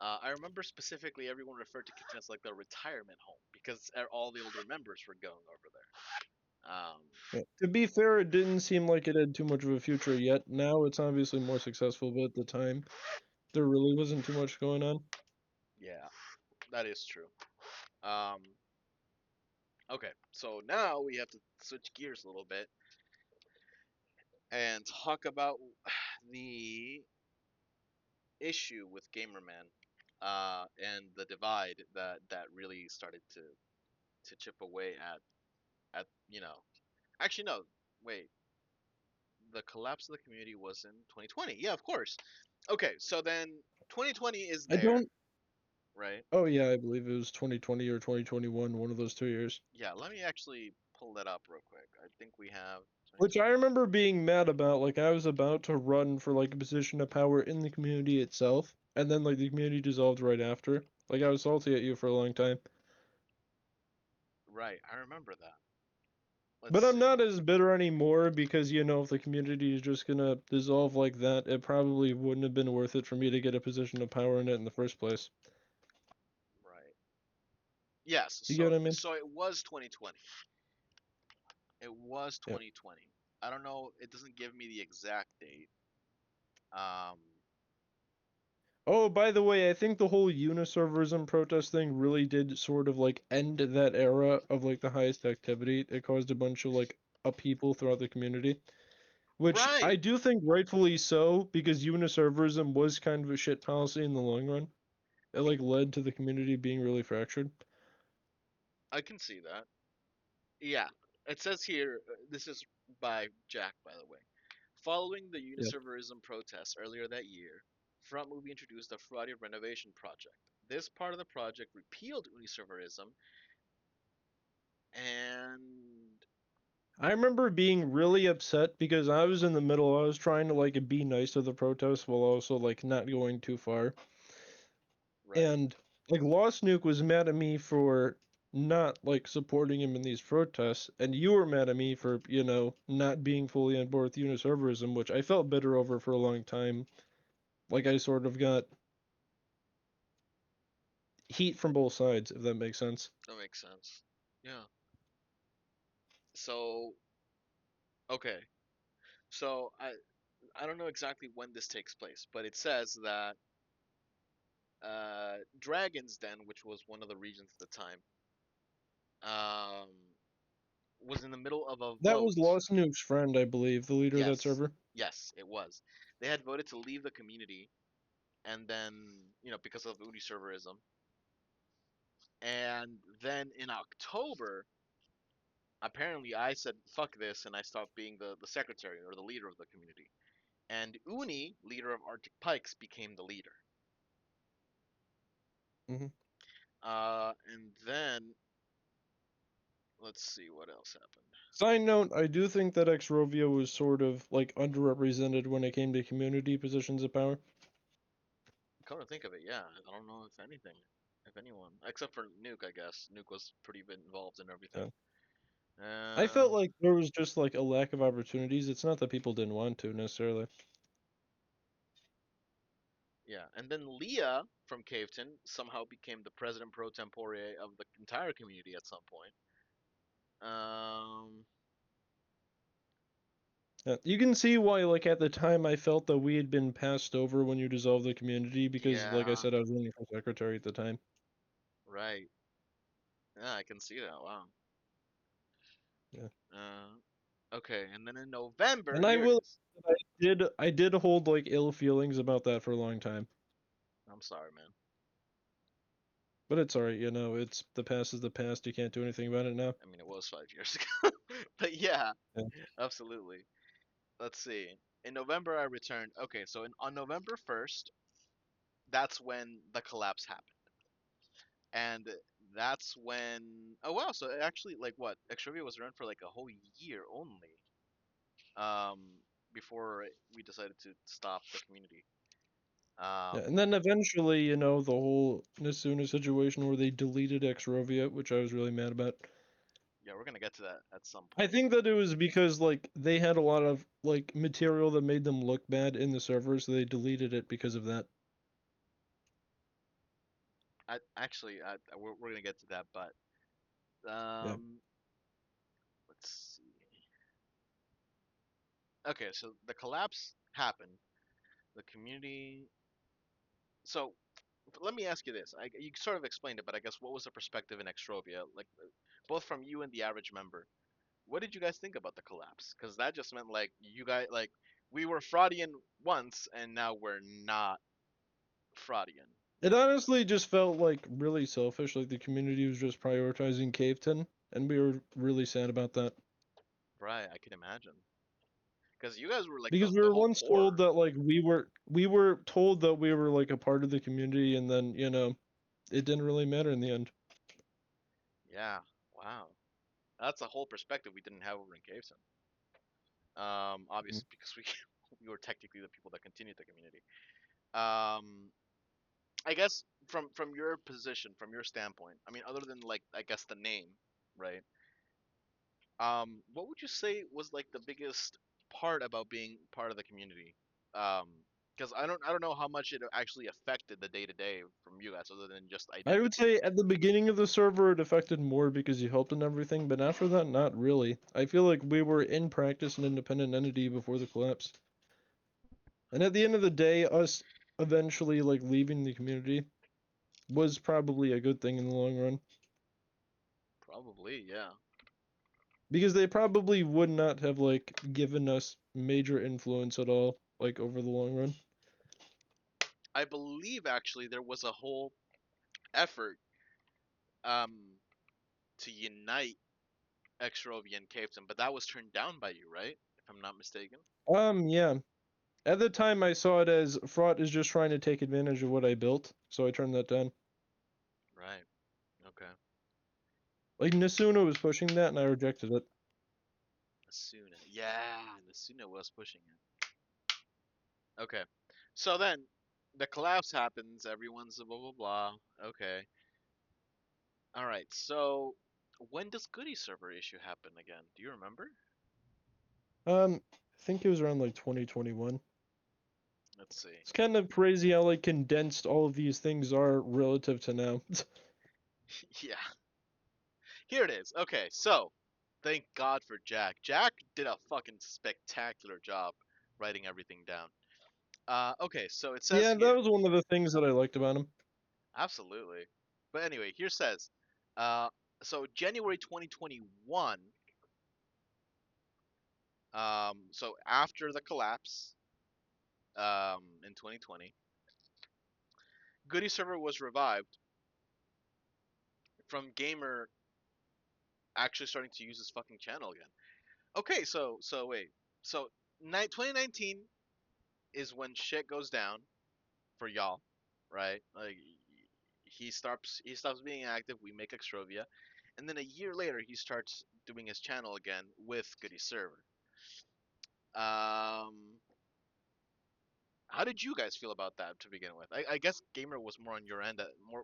Speaker 1: I remember specifically everyone referred to Kitchen as like the retirement home because all the older members were going over there.
Speaker 2: Yeah. To be fair, it didn't seem like it had too much of a future yet. Now it's obviously more successful, but at the time, there really wasn't too much going on.
Speaker 1: Yeah, that is true. Um, okay, so now we have to switch gears a little bit and talk about the issue with Gamerman and the divide that really started to chip away at actually no, wait, the collapse of the community was in 2020. Yeah, of course. Okay, so then 2020 is
Speaker 2: I
Speaker 1: there,
Speaker 2: don't.
Speaker 1: right?
Speaker 2: Oh yeah, I believe it was 2020 or 2021, one of those 2 years.
Speaker 1: Yeah, let me actually pull that up real quick. I think we have
Speaker 2: Which I
Speaker 1: 2020.
Speaker 2: remember being mad about. Like I was about to run for like a position of power in the community itself, and then like the community dissolved right after. Like I was salty at you for a long time.
Speaker 1: Right, I remember that. Let's
Speaker 2: But I'm
Speaker 1: see.
Speaker 2: not as bitter anymore because if the community is just gonna dissolve like that, it probably wouldn't have been worth it for me to get a position of power in it in the first place.
Speaker 1: Right. Yes,
Speaker 2: You get
Speaker 1: so
Speaker 2: what I mean?
Speaker 1: so it was 2020. It was
Speaker 2: Yeah.
Speaker 1: 2020. I don't know, it doesn't give me the exact date. Um,
Speaker 2: Oh, by the way, I think the whole uniserverism protest thing really did sort of like end that era of like the highest activity. It caused a bunch of like upheaval throughout the community, which I
Speaker 1: right.
Speaker 2: do think rightfully so because uniserverism was kind of a shit policy in the long run. It like led to the community being really fractured.
Speaker 1: I can see that. Yeah, it says here, this is by Jack, by the way. Following the
Speaker 2: Yeah.
Speaker 1: uniserverism protests earlier that year, Front Movie introduced the Friday Renovation Project. This part of the project repealed uniserverism and.
Speaker 2: I remember being really upset because I was in the middle. I was trying to like be nice to the protest while also like not going too far.
Speaker 1: Right.
Speaker 2: And like Lost Nuke was mad at me for not like supporting him in these protests, and you were mad at me for, not being fully on board with uniserverism, which I felt bitter over for a long time. Like I sort of got heat from both sides, if that makes sense.
Speaker 1: That makes sense. Yeah. So, okay. So I don't know exactly when this takes place, but it says that Dragon's Den, which was one of the regions at the time, um, was in the middle of a
Speaker 2: That was
Speaker 1: vote.
Speaker 2: Lost Nuke's friend, I believe, the leader of that
Speaker 1: Yes,
Speaker 2: server.
Speaker 1: yes, it was. They had voted to leave the community, and then because of uniserverism, and then in October, apparently I said fuck this, and I stopped being the secretary or the leader of the community, and Uni, leader of Arctic Pikes, became the leader.
Speaker 2: Hmm.
Speaker 1: And then let's see what else happened.
Speaker 2: Side note, I do think that Xrovia was sort of like underrepresented when it came to community positions of power.
Speaker 1: Come to think of it, yeah, I don't know if anything, if anyone, except for Nuke, I guess. Nuke was pretty bit involved in everything.
Speaker 2: Yeah. I
Speaker 1: Uh,
Speaker 2: felt like there was just like a lack of opportunities. It's not that people didn't want to necessarily.
Speaker 1: yeah, and then Leah from Caveton somehow became the president pro tempore of the entire community at some point. Um,
Speaker 2: Yeah. You can see why, like at the time, I felt that we had been passed over when you dissolved the community because, like I
Speaker 1: yeah,
Speaker 2: said, I was running for secretary at the time.
Speaker 1: right. Yeah, I can see that. Wow.
Speaker 2: Yeah.
Speaker 1: Okay, and then in November,
Speaker 2: And I
Speaker 1: here it
Speaker 2: will.
Speaker 1: is.
Speaker 2: I did hold like ill feelings about that for a long time,
Speaker 1: I'm sorry, man.
Speaker 2: but it's alright. It's the past is the past. You can't do anything about it now.
Speaker 1: I mean, it was 5 years ago, but yeah,
Speaker 2: Yeah.
Speaker 1: absolutely. Let's see. In November, I returned. Okay, so on November 1st, that's when the collapse happened. And that's when, oh wow, so actually, like what? Xrovia was around for like a whole year only, um, before we decided to stop the community.
Speaker 2: Yeah,
Speaker 1: Um,
Speaker 2: and then eventually, the whole Nisuna situation where they deleted Xrovia, which I was really mad about.
Speaker 1: yeah, we're gonna get to that at some
Speaker 2: I
Speaker 1: point.
Speaker 2: think that it was because like they had a lot of like material that made them look bad in the server, so they deleted it because of that.
Speaker 1: We're gonna get to that, but
Speaker 2: Yeah.
Speaker 1: um, let's see. Okay, so the collapse happened. The community. So let me ask you this. You sort of explained it, but I guess what was the perspective in Xrovia, like both from you and the average member? What did you guys think about the collapse? Because that just meant like you guys like we were Fraudian once, and now we're not Fraudian.
Speaker 2: It honestly just felt like really selfish, like the community was just prioritizing Caveton, and we were really sad about that.
Speaker 1: Right, I can imagine. Because you guys were like the
Speaker 2: Because we
Speaker 1: the
Speaker 2: were
Speaker 1: whole
Speaker 2: once told
Speaker 1: core.
Speaker 2: that like we were told that we were like a part of the community, and then, it didn't really matter in the end.
Speaker 1: Yeah. Wow. That's a whole perspective we didn't have over in Caveson.
Speaker 2: Mm.
Speaker 1: Obviously because we we were technically the people that continued the community. Um, I guess from your position, from your standpoint, I mean, other than like I guess the name, right? What would you say was like the biggest part about being part of the community? Um, because I don't know how much it actually affected the day to day from you guys, other than just
Speaker 2: I would
Speaker 1: identity.
Speaker 2: say at the beginning of the server it affected more because you helped and everything, but after that, not really. I feel like we were in practice an independent entity before the collapse. And at the end of the day, us eventually like leaving the community was probably a good thing in the long run.
Speaker 1: Probably, yeah.
Speaker 2: Because they probably would not have like given us major influence at all, like over the long run.
Speaker 1: I believe actually there was a whole effort um to unite Xrovia and Caveton, but that was turned down by you, right? If I'm not mistaken.
Speaker 2: Yeah. At the time I saw it as Fraud is just trying to take advantage of what I built, so I turned that down.
Speaker 1: Right. Okay.
Speaker 2: Like Nasuna was pushing that and I rejected it.
Speaker 1: Nasuna. Yeah, Nasuna was pushing it. Okay. So then the collapse happens, everyone's blah blah blah. Okay. Alright, so when does Goody server issue happen again? Do you remember?
Speaker 2: I think it was around like 2021.
Speaker 1: Let's see.
Speaker 2: It's kind of crazy how like condensed all of these things are relative to now.
Speaker 1: Yeah. Here it is. Okay, so thank God for Jack. Jack did a fucking spectacular job writing everything down. Okay, so it says
Speaker 2: Yeah, that
Speaker 1: here.
Speaker 2: was one of the things that I liked about him.
Speaker 1: Absolutely. But anyway, here says, uh, So January 2021, so after the collapse, in 2020, Goody Server was revived from Gamer actually starting to use his fucking channel again. Okay, so wait, so 2019 is when shit goes down for y'all, right? Like he stops being active. We make Xrovia, and then a year later he starts doing his channel again with Goody Server. Um, how did you guys feel about that to begin with? I guess Gamer was more on your end,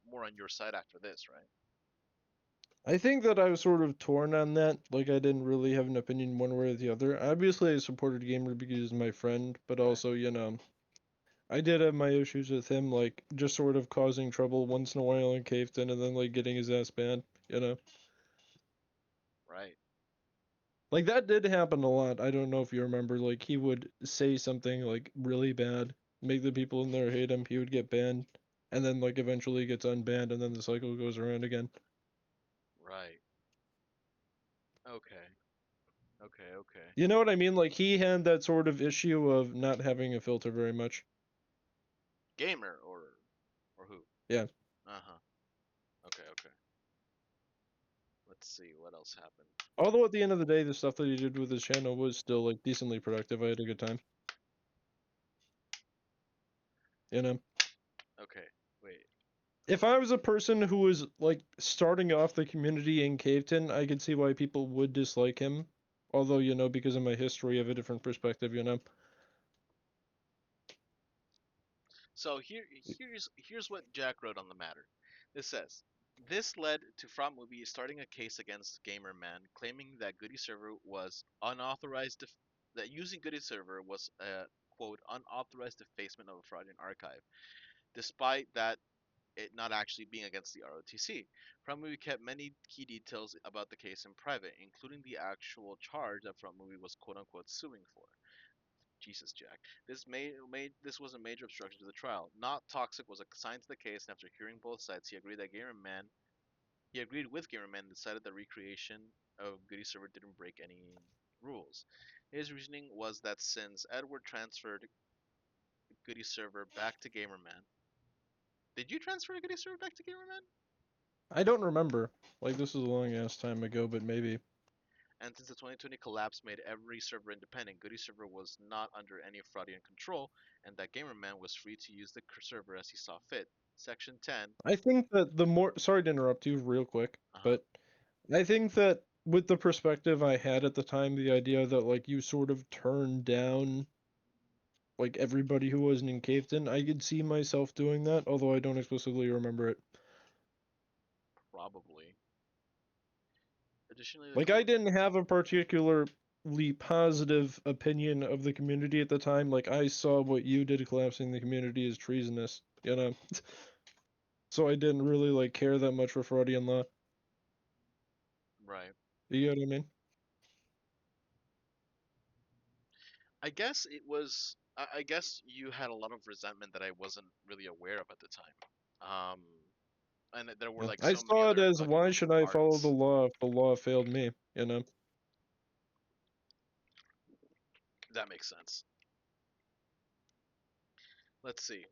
Speaker 1: more on your side after this, right?
Speaker 2: I think that I was sort of torn on that. Like, I didn't really have an opinion one way or the other. Obviously, I supported Gamer because he's my friend, but
Speaker 1: Right,
Speaker 2: also, I did have my issues with him, like, just sort of causing trouble once in a while in Caveton and then, like, getting his ass banned.
Speaker 1: right,
Speaker 2: Like, that did happen a lot. I don't know if you remember. Like, he would say something, like, really bad, make the people in there hate him, he would get banned, and then, like, eventually gets unbanned, and then the cycle goes around again.
Speaker 1: right. Okay, okay.
Speaker 2: You know what I mean? Like, he had that sort of issue of not having a filter very much.
Speaker 1: Gamer or who?
Speaker 2: Yeah.
Speaker 1: Uh huh. Okay. Let's see what else happened.
Speaker 2: Although at the end of the day, the stuff that he did with his channel was still, like, decently productive. I had a good time. You know?
Speaker 1: Okay, wait.
Speaker 2: If I was a person who was, like, starting off the community in Caveton, I could see why people would dislike him. Although, because of my history, I have a different perspective.
Speaker 1: So here's what Jack wrote on the matter. It says this led to Front Movie starting a case against Gamer Man, claiming that Goody Server was unauthorized that using Goody Server was a quote unauthorized defacement of a fraudulent archive, despite that it not actually being against the ROTC. Front Movie kept many key details about the case in private, including the actual charge that Front Movie was quote unquote suing for. Jesus, Jack. This was a major obstruction to the trial. Not Toxic was assigned to the case, and after hearing both sides, he agreed with Gamerman and decided the recreation of Goody Server didn't break any rules. His reasoning was that since Edward transferred Goody Server back to Gamerman, did you transfer Goody Server back to Gamerman?
Speaker 2: I don't remember. Like, this was a long ass time ago, but maybe.
Speaker 1: And since the 2020 collapse made every server independent, Goody Server was not under any fraudulent control, and that Gamerman was free to use the server as he saw fit. Section 10.
Speaker 2: I think that the more. Sorry to interrupt you real quick,
Speaker 1: Uh huh.
Speaker 2: but I think that with the perspective I had at the time, the idea that, like, you sort of turned down, like, everybody who wasn't in Caveton, I could see myself doing that, although I don't explicitly remember it.
Speaker 1: Probably. Additionally, the
Speaker 2: Like, I didn't have a particularly positive opinion of the community at the time. Like, I saw what you did collapsing the community as treasonous. So I didn't really, like, care that much for Freudian law.
Speaker 1: right.
Speaker 2: You get what I mean?
Speaker 1: I guess it was. I guess you had a lot of resentment that I wasn't really aware of at the time. Um, and there were
Speaker 2: Yeah.
Speaker 1: like
Speaker 2: I
Speaker 1: so many
Speaker 2: saw it
Speaker 1: other
Speaker 2: as,
Speaker 1: fucking
Speaker 2: why
Speaker 1: moving
Speaker 2: should I follow the
Speaker 1: parts.
Speaker 2: law if the law failed me?
Speaker 1: That makes sense. Let's see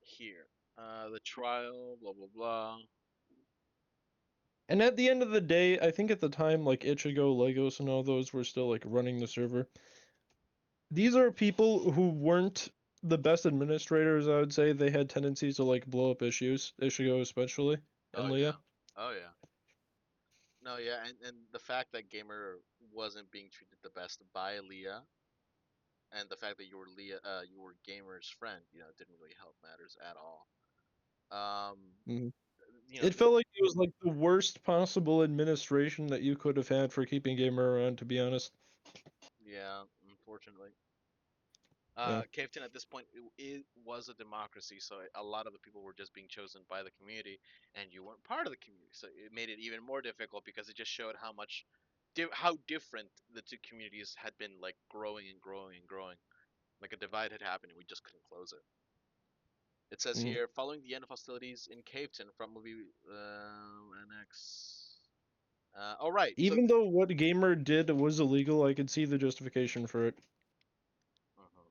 Speaker 1: here. The trial, blah blah blah.
Speaker 2: And at the end of the day, I think at the time, like, Ichigo, Legos, and all those were still, like, running the server. These are people who weren't the best administrators, I would say. They had tendencies to, like, blow up issues, Ichigo especially, and
Speaker 1: Oh yeah.
Speaker 2: Leah.
Speaker 1: Oh yeah. No, yeah, and the fact that Gamer wasn't being treated the best by Leah, and the fact that you were Gamer's friend, didn't really help matters at all. Um,
Speaker 2: Mhm.
Speaker 1: you know,
Speaker 2: It felt like it was, like, the worst possible administration that you could have had for keeping Gamer around, to be honest.
Speaker 1: yeah, unfortunately.
Speaker 2: Yeah.
Speaker 1: Caveton at this point it was a democracy, so a lot of the people were just being chosen by the community, and you weren't part of the community, so it made it even more difficult because it just showed how different the two communities had been like growing and growing and growing. Like a divide had happened, and we just couldn't close it. It says
Speaker 2: Mhm.
Speaker 1: here, following the end of hostilities in Caveton from movie NX. All right. So,
Speaker 2: Even though what Gamer did was illegal, I could see the justification for it
Speaker 1: mhm.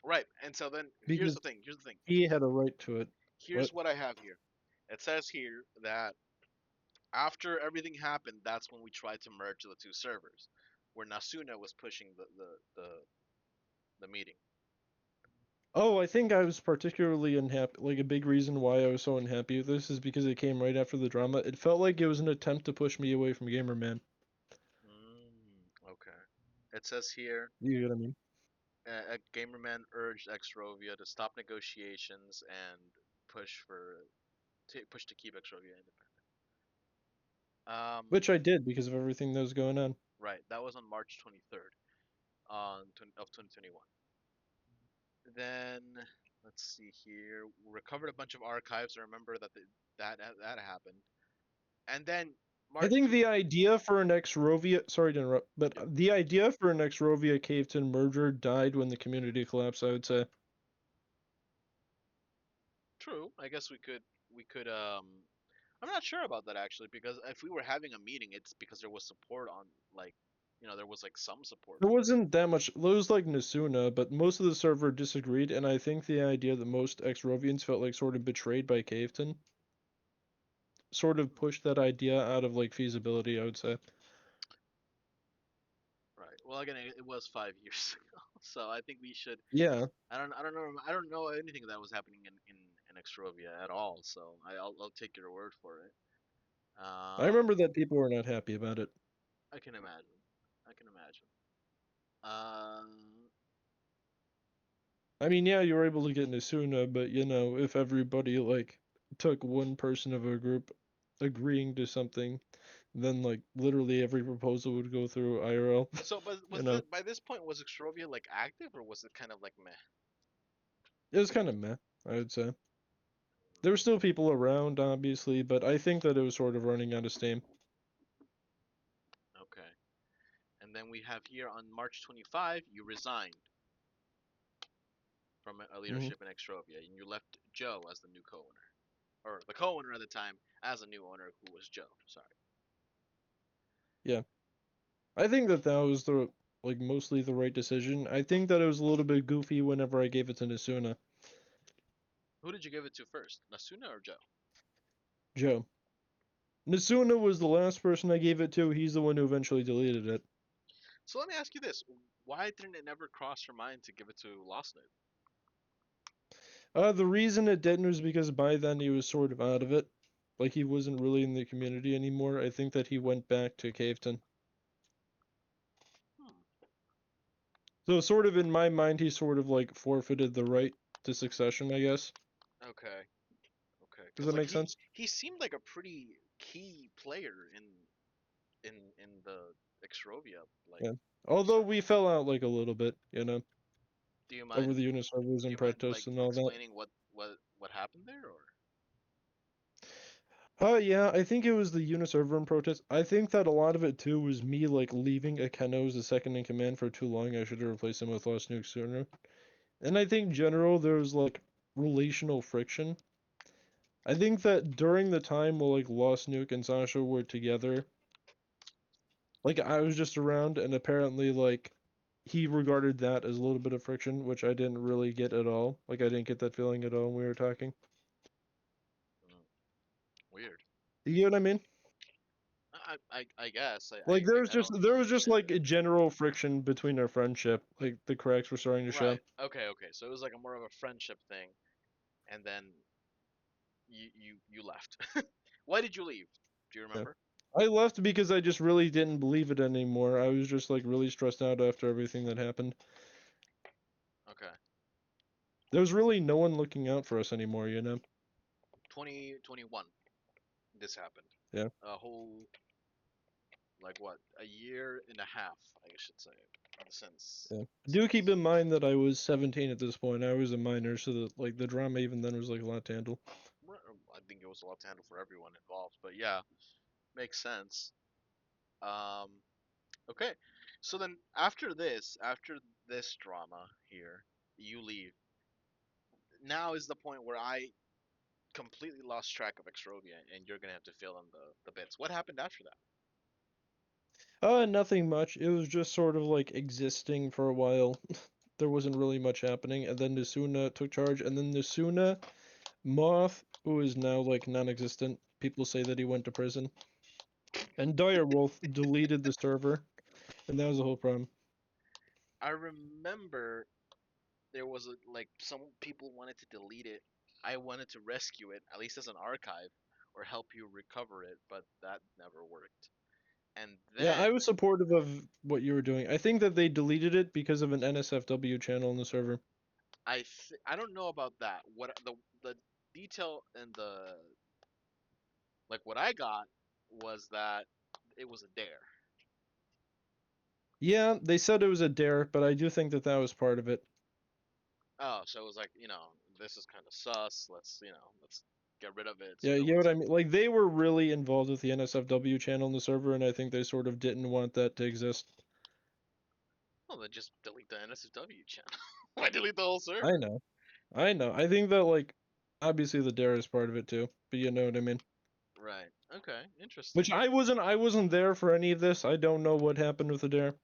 Speaker 1: Right. And so then here's
Speaker 2: because
Speaker 1: the thing. Here's the thing.
Speaker 2: he had a right to it.
Speaker 1: Here's
Speaker 2: What?
Speaker 1: what I have here. It says here that after everything happened, that's when we tried to merge the two servers, where Nasuna was pushing the meeting.
Speaker 2: Oh, I think I was particularly unhappy. Like a big reason why I was so unhappy with this is because it came right after the drama. It felt like it was an attempt to push me away from Gamer Man.
Speaker 1: Okay. It says here,
Speaker 2: You get what I mean?
Speaker 1: Gamerman urged Xrovia to stop negotiations and push for push to keep Xrovia independent. Um,
Speaker 2: Which I did because of everything that was going on.
Speaker 1: right. That was on March 23rd of 2021. Then let's see here. Recovered a bunch of archives. I remember that happened. And then
Speaker 2: I
Speaker 1: March.
Speaker 2: think the idea for an Xrovia, sorry to interrupt, but
Speaker 1: Yep.
Speaker 2: the idea for an Xrovia Caveton merger died when the community collapsed, I would say.
Speaker 1: True. I guess we could. I'm not sure about that actually because if we were having a meeting, it's because there was support on like, there was like some support
Speaker 2: There
Speaker 1: for it.
Speaker 2: wasn't that much, there was like Nasuna, but most of the server disagreed, and I think the idea that most Xrovians felt like sort of betrayed by Caveton sort of
Speaker 1: Hmm.
Speaker 2: pushed that idea out of like feasibility, I would say.
Speaker 1: Right. Well, again, it was 5 years ago, so I think we should.
Speaker 2: Yeah,
Speaker 1: I don't know anything that was happening in Xrovia at all. So I'll take your word for it.
Speaker 2: I
Speaker 1: Um,
Speaker 2: remember that people were not happy about it.
Speaker 1: I can imagine. I can imagine. Um,
Speaker 2: I mean, yeah, you were able to get Nasuna, but if everybody like took one person of a group agreeing to something, then like literally every proposal would go through IRL.
Speaker 1: so, but
Speaker 2: you know,
Speaker 1: by this point was Xrovia like active or was it kind of like meh?
Speaker 2: it was kind of meh, I would say. There were still people around, obviously, but I think that it was sort of running out of steam.
Speaker 1: Okay. And then we have here on March 25, you resigned from a
Speaker 2: hmm
Speaker 1: leadership in Xrovia, and you left Joe as the new co-owner, or the co-owner at the time as a new owner who was Joe. Sorry.
Speaker 2: Yeah, I think that that was the like mostly the right decision. I think that it was a little bit goofy whenever I gave it to Nasuna.
Speaker 1: Who did you give it to first, Nasuna or Joe?
Speaker 2: Joe. Nasuna was the last person I gave it to. He's the one who eventually deleted it.
Speaker 1: So let me ask you this: why didn't it never cross your mind to give it to Lostnut?
Speaker 2: The reason it didn't was because by then he was sort of out of it. Like he wasn't really in the community anymore. I think that he went back to Caveton.
Speaker 1: Hmm.
Speaker 2: So sort of in my mind, he sort of like forfeited the right to succession, I guess.
Speaker 1: Okay. Okay.
Speaker 2: Does
Speaker 1: Because
Speaker 2: that
Speaker 1: like
Speaker 2: make
Speaker 1: he
Speaker 2: sense?
Speaker 1: he seemed like a pretty key player in the Xrovia like
Speaker 2: Yeah. Although we
Speaker 1: circle.
Speaker 2: fell out like a little bit,
Speaker 1: Do you
Speaker 2: over
Speaker 1: mind
Speaker 2: the Uniservers
Speaker 1: do
Speaker 2: and
Speaker 1: you mind like
Speaker 2: Practice and all that.
Speaker 1: explaining what happened there or?
Speaker 2: Yeah, I think it was the Uniserver and protest. I think that a lot of it too was me like leaving Akeno as the second in command for too long. I should have replaced him with Lost Nuke sooner. And I think general there was like relational friction. I think that during the time while like Lost Nuke and Sasha were together, like I was just around and apparently like he regarded that as a little bit of friction, which I didn't really get at all. Like I didn't get that feeling at all when we were talking.
Speaker 1: Mm, weird.
Speaker 2: You get what I mean?
Speaker 1: I guess
Speaker 2: Like
Speaker 1: I don't
Speaker 2: there was just
Speaker 1: understand
Speaker 2: like
Speaker 1: it.
Speaker 2: a general friction between our friendship. Like the cracks were starting to show.
Speaker 1: Right. Okay. Okay. So it was like a more of a friendship thing, and then you left. Why did you leave? Do you
Speaker 2: Yeah.
Speaker 1: remember?
Speaker 2: I left because I just really didn't believe it anymore. I was just like really stressed out after everything that happened.
Speaker 1: Okay.
Speaker 2: There was really no one looking out for us anymore.
Speaker 1: 2021. This happened.
Speaker 2: Yeah.
Speaker 1: A whole like what? A year and a half, I should say, since
Speaker 2: Yeah. Do keep
Speaker 1: since.
Speaker 2: in mind that I was 17 at this point. I was a minor, so that like the drama even then was like a lot to handle.
Speaker 1: I think it was a lot to handle for everyone involved, but yeah, makes sense. Um. Okay. So then after this drama here, you leave. Now is the point where I completely lost track of Xrovia, and you're gonna have to fill in the bits. What happened after that?
Speaker 2: Nothing much. It was just sort of like existing for a while. There wasn't really much happening, and then Nasuna took charge, and then Nasuna, Moth, who is now like non-existent, people say that he went to prison, and Direwolf deleted the server, and that was the whole problem.
Speaker 1: I remember there was like some people wanted to delete it. I wanted to rescue it, at least as an archive, or help you recover it, but that never worked. And
Speaker 2: Yeah, I
Speaker 1: then
Speaker 2: was supportive of what you were doing. I think that they deleted it because of an NSFW channel in the server.
Speaker 1: I don't know about that. What the detail and the like what I got was that it was a dare.
Speaker 2: Yeah, they said it was a dare, but I do think that that was part of it.
Speaker 1: Oh, so it was like, this is kind of sus. Let's get rid of it so
Speaker 2: Yeah,
Speaker 1: no
Speaker 2: you know
Speaker 1: one
Speaker 2: what I
Speaker 1: sees.
Speaker 2: mean? Like, they were really involved with the NSFW channel in the server, and I think they sort of didn't want that to exist.
Speaker 1: Well, then just delete the NSFW channel. Why delete the whole
Speaker 2: I
Speaker 1: server?
Speaker 2: know. I know. I think that, like, obviously the dare is part of it too, but you know what I mean?
Speaker 1: Right. Okay.
Speaker 2: Which
Speaker 1: Interesting.
Speaker 2: I wasn't there for any of this. I don't know what happened with the dare.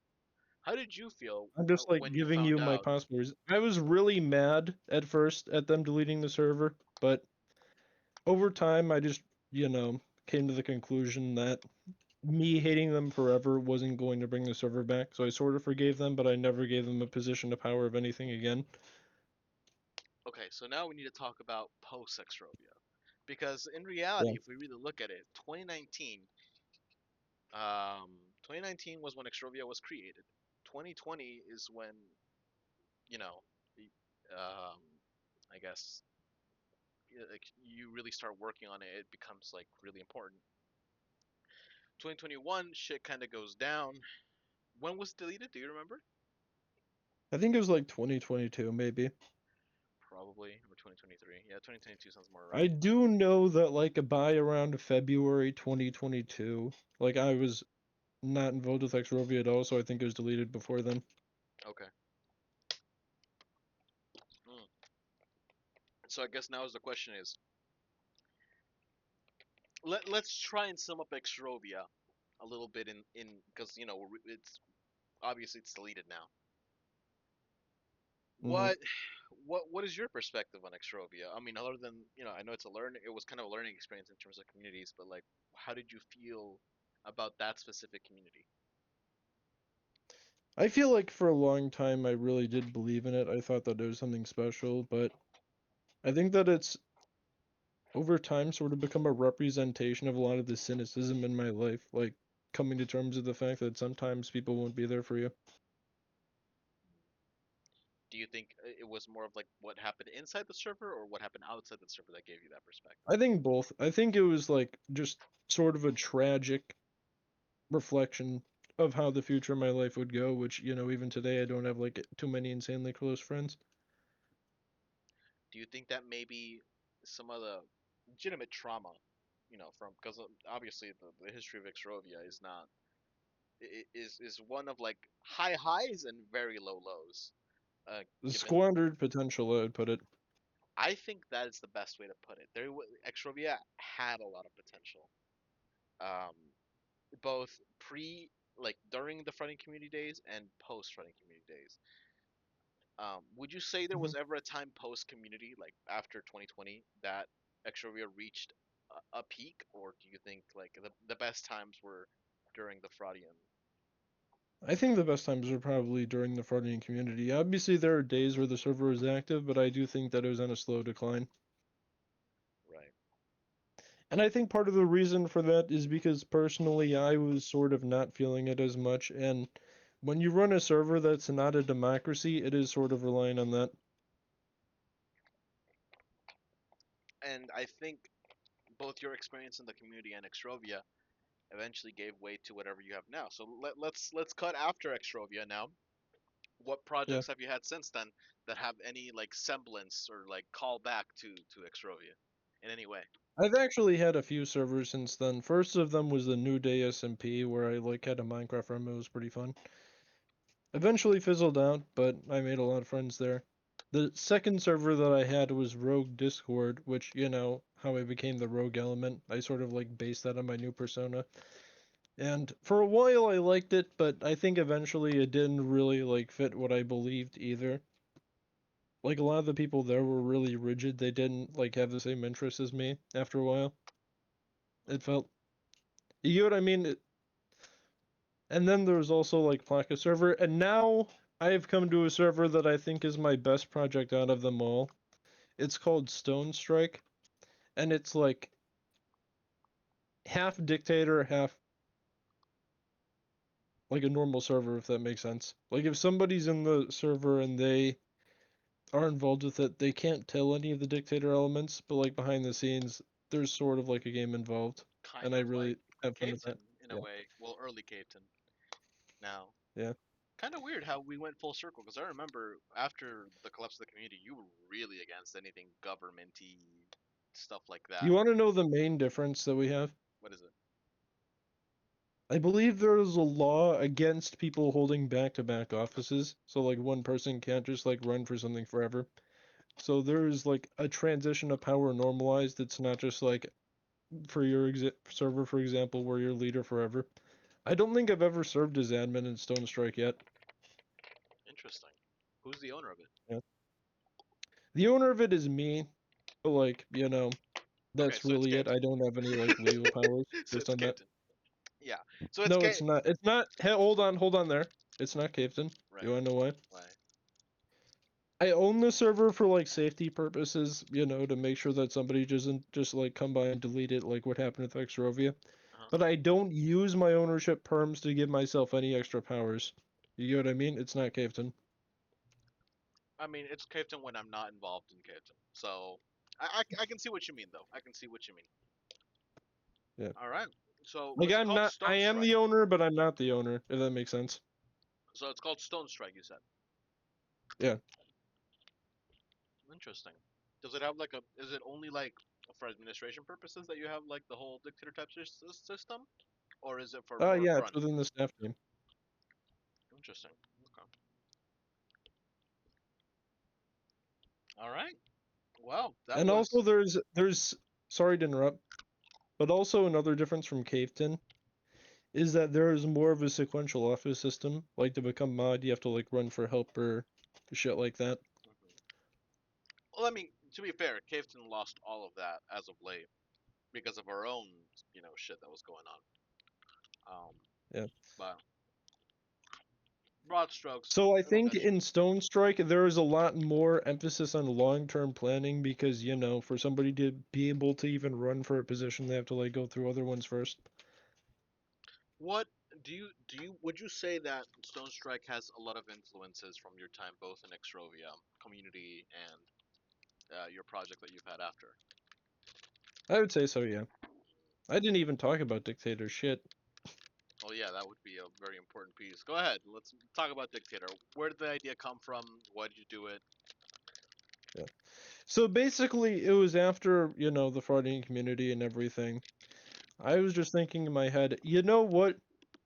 Speaker 1: How did you feel
Speaker 2: I'm just like
Speaker 1: when you
Speaker 2: giving
Speaker 1: found
Speaker 2: you my
Speaker 1: out?
Speaker 2: possible reasons. I was really mad at first at them deleting the server, but over time I just, came to the conclusion that me hating them forever wasn't going to bring the server back. So I sort of forgave them, but I never gave them a position of power of anything again.
Speaker 1: Okay, so now we need to talk about post Xrovia, because in
Speaker 2: Yeah.
Speaker 1: reality, if we really look at it, 2019 was when Xrovia was created. 2020 is when you know, the, um, I guess like you really start working on it. It becomes like really important. 2021 shit kind of goes down. When was deleted? Do you remember?
Speaker 2: I think it was like 2022, maybe.
Speaker 1: Probably or 2023. Yeah, 2022 sounds more
Speaker 2: I
Speaker 1: right.
Speaker 2: do know that like by around February 2022, like I was not involved with Xrovia at all, so I think it was deleted before then.
Speaker 1: Okay. Mm. So I guess now is the question is let's try and sum up Xrovia a little bit in because it's obviously it's deleted now.
Speaker 2: Hmm.
Speaker 1: What is your perspective on Xrovia? I mean, other than I know it was kind of a learning experience in terms of communities, but like, how did you feel about that specific community?
Speaker 2: I feel like for a long time I really did believe in it. I thought that it was something special, but I think that it's over time sort of become a representation of a lot of the cynicism in my life, like coming to terms with the fact that sometimes people won't be there for you.
Speaker 1: Do you think it was more of like what happened inside the server or what happened outside the server that gave you that perspective?
Speaker 2: I think both. I think it was like just sort of a tragic reflection of how the future of my life would go, which, even today I don't have like too many insanely close friends.
Speaker 1: Do you think that maybe some of the legitimate trauma, from because obviously the history of Xrovia is not is one of like high highs and very low lows.
Speaker 2: The
Speaker 1: Given
Speaker 2: squandered potential, I would put it.
Speaker 1: I think that is the best way to put it. Xrovia had a lot of potential, um, both like during the fronting community days and post fronting community days. Would you say there
Speaker 2: Mhm.
Speaker 1: was ever a time post community, like after 2020, that Xrovia reached a peak, or do you think like the best times were during the Fraudian?
Speaker 2: I think the best times are probably during the front-end community. Obviously, there are days where the server is active, but I do think that it was on a slow decline.
Speaker 1: Right.
Speaker 2: And I think part of the reason for that is because personally I was sort of not feeling it as much. And when you run a server that's not a democracy, it is sort of relying on that.
Speaker 1: And I think both your experience in the community and Xrovia eventually gave way to whatever you have now. So let's cut after Xrovia now. What
Speaker 2: Yeah.
Speaker 1: projects have you had since then that have any like semblance or like call back to Xrovia in any way?
Speaker 2: I've actually had a few servers since then. First of them was the New Day SMP, where I like had a Minecraft room. It was pretty fun. Eventually fizzled out, but I made a lot of friends there. The second server that I had was Rogue Discord, which, you know, how I became the rogue element. I sort of like based that on my new persona. And for a while I liked it, but I think eventually it didn't really like fit what I believed either. Like a lot of the people there were really rigid. They didn't like have the same interests as me after a while. It
Speaker 1: Hmm.
Speaker 2: felt you get what I mean? And then there was also like Plaka server, and now I've come to a server that I think is my best project out of them all. It's called Stone Strike, and it's like half dictator, half like a normal server, if that makes sense. Like if somebody's in the server and they are involved with it, they can't tell any of the dictator elements, but like behind the scenes, there's sort of like a game involved, and
Speaker 1: Kind
Speaker 2: I
Speaker 1: of like
Speaker 2: really have fun with that.
Speaker 1: Caveton in a
Speaker 2: Yeah,
Speaker 1: way. Well, early Caveton. Now,
Speaker 2: yeah.
Speaker 1: kind of weird how we went full circle because I remember after the collapse of the community, you were really against anything governmenty stuff like
Speaker 2: You
Speaker 1: that.
Speaker 2: want to know the main difference that we have?
Speaker 1: What is it?
Speaker 2: I believe there is a law against people holding back-to-back offices, so like one person can't just like run for something forever. So there's like a transition of power normalized. It's not just like for your server, for example, where you're leader forever. I don't think I've ever served as admin in Stone Strike yet.
Speaker 1: Interesting. Who's the owner of it?
Speaker 2: Yeah. The owner of it is me, but like, you know,
Speaker 1: Okay,
Speaker 2: that's
Speaker 1: so it's
Speaker 2: really it.
Speaker 1: Caveton.
Speaker 2: I don't have any like legal powers
Speaker 1: So
Speaker 2: based
Speaker 1: it's
Speaker 2: on that.
Speaker 1: Caveton. Yeah. So it's
Speaker 2: No,
Speaker 1: Cave.
Speaker 2: it's not. It's not. Hey, hold on there. It's not Caveton. You
Speaker 1: Right.
Speaker 2: wanna know why?
Speaker 1: Why?
Speaker 2: I own the server for like safety purposes, you know, to make sure that somebody doesn't just like come by and delete it like what happened with Xrovia.
Speaker 1: Uh-huh.
Speaker 2: But I don't use my ownership perms to give myself any extra powers. You get what I mean? It's not Caveton.
Speaker 1: I mean, it's Caveton when I'm not involved in Caveton. So I can see what you mean though. I can see what you mean.
Speaker 2: Yeah.
Speaker 1: All right. So
Speaker 2: Like
Speaker 1: was it
Speaker 2: I'm
Speaker 1: called
Speaker 2: not I
Speaker 1: Stone
Speaker 2: am
Speaker 1: Strike?
Speaker 2: the owner, but I'm not the owner, if that makes sense.
Speaker 1: So it's called Stone Strike. You said.
Speaker 2: Yeah.
Speaker 1: Interesting. Does it have like a? Is it only like for administration purposes that you have like the whole dictator type system, or is it for more
Speaker 2: Yeah, it's
Speaker 1: fun?
Speaker 2: within the staff team.
Speaker 1: Interesting. Okay. All right. Well, that
Speaker 2: And also
Speaker 1: was
Speaker 2: there's sorry to interrupt, but also another difference from Caveton is that there is more of a sequential office system. Like to become mod, you have to like run for help or shit like that.
Speaker 1: Mhm. Well, I mean, to be fair, Caveton lost all of that as of late because of our own, shit that was going on.
Speaker 2: Yeah.
Speaker 1: But broad strokes,
Speaker 2: So I
Speaker 1: it'll
Speaker 2: think
Speaker 1: catch.
Speaker 2: in Stone Strike there is a lot more emphasis on long-term planning because, you know, for somebody to be able to even run for a position, they have to like go through other ones first.
Speaker 1: What would you say that Stone Strike has a lot of influences from your time both in Xrovia community and your project that you've had after?
Speaker 2: I would say so, yeah. I didn't even talk about dictator shit.
Speaker 1: Oh yeah, that would be a very important piece. Go ahead, let's talk about Dictator. Where did the idea come from? Why did you do it?
Speaker 2: Yeah. So basically, it was after, you know, the frauding community and everything. I was just thinking in my head, you know what?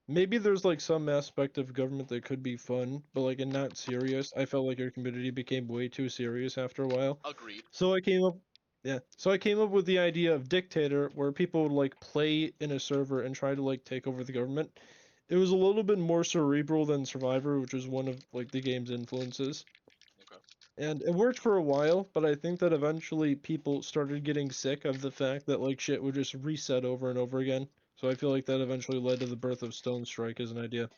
Speaker 2: Maybe there's like some aspect of government that could be fun, but like and not serious. I felt like our community became way too serious after a while.
Speaker 1: Agreed.
Speaker 2: So I came up yeah. So I came up with the idea of Dictator where people would like play in a server and try to like take over the government. It was a little bit more cerebral than Survivor, which is one of like the game's influences.
Speaker 1: Okay.
Speaker 2: And it worked for a while, but I think that eventually people started getting sick of the fact that like shit would just reset over and over again. So I feel like that eventually led to the birth of Stone Strike as an idea.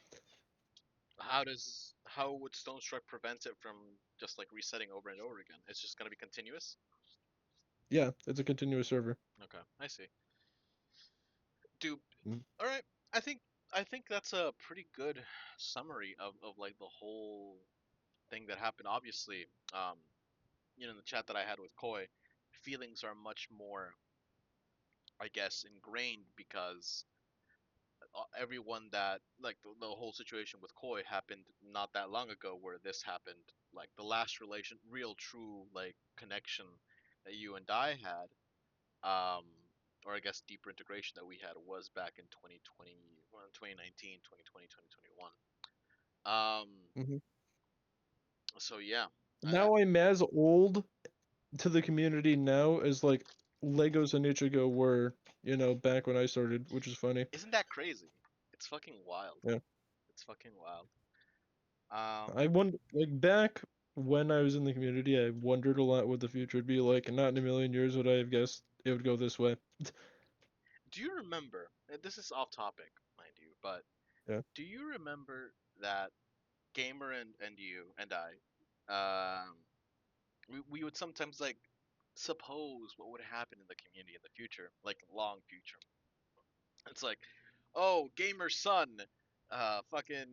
Speaker 1: How would Stone Strike prevent it from just like resetting over and over again? It's just gonna be continuous.
Speaker 2: Yeah, it's a continuous server.
Speaker 1: Okay, I see. Do
Speaker 2: Mm.
Speaker 1: all right. I think I think that's a pretty good summary of like the whole thing that happened. Obviously, in the chat that I had with Koi, feelings are much more, I guess, ingrained because everyone that like the whole situation with Koi happened not that long ago, where this happened. Like the last real true like connection that you and I had, um, or I guess deeper integration that we had was back in 2020, well, 2019, 2020, 2021. Um,
Speaker 2: Hmm.
Speaker 1: so yeah. I,
Speaker 2: Now I'm as old to the community now as like Legos and Ichigo were, back when I started, which is funny.
Speaker 1: isn't that crazy? It's fucking wild.
Speaker 2: Yeah.
Speaker 1: It's fucking wild. Um,
Speaker 2: I wonder, like back when I was in the community, I wondered a lot what the future would be like, and not in a million years would I have guessed it would go this way.
Speaker 1: do you remember? This is off topic, mind you, but
Speaker 2: Yeah.
Speaker 1: do you remember that Gamer and you and I, we would sometimes like suppose what would happen in the community in the future, like long future. It's like, oh, Gamer's son, fucking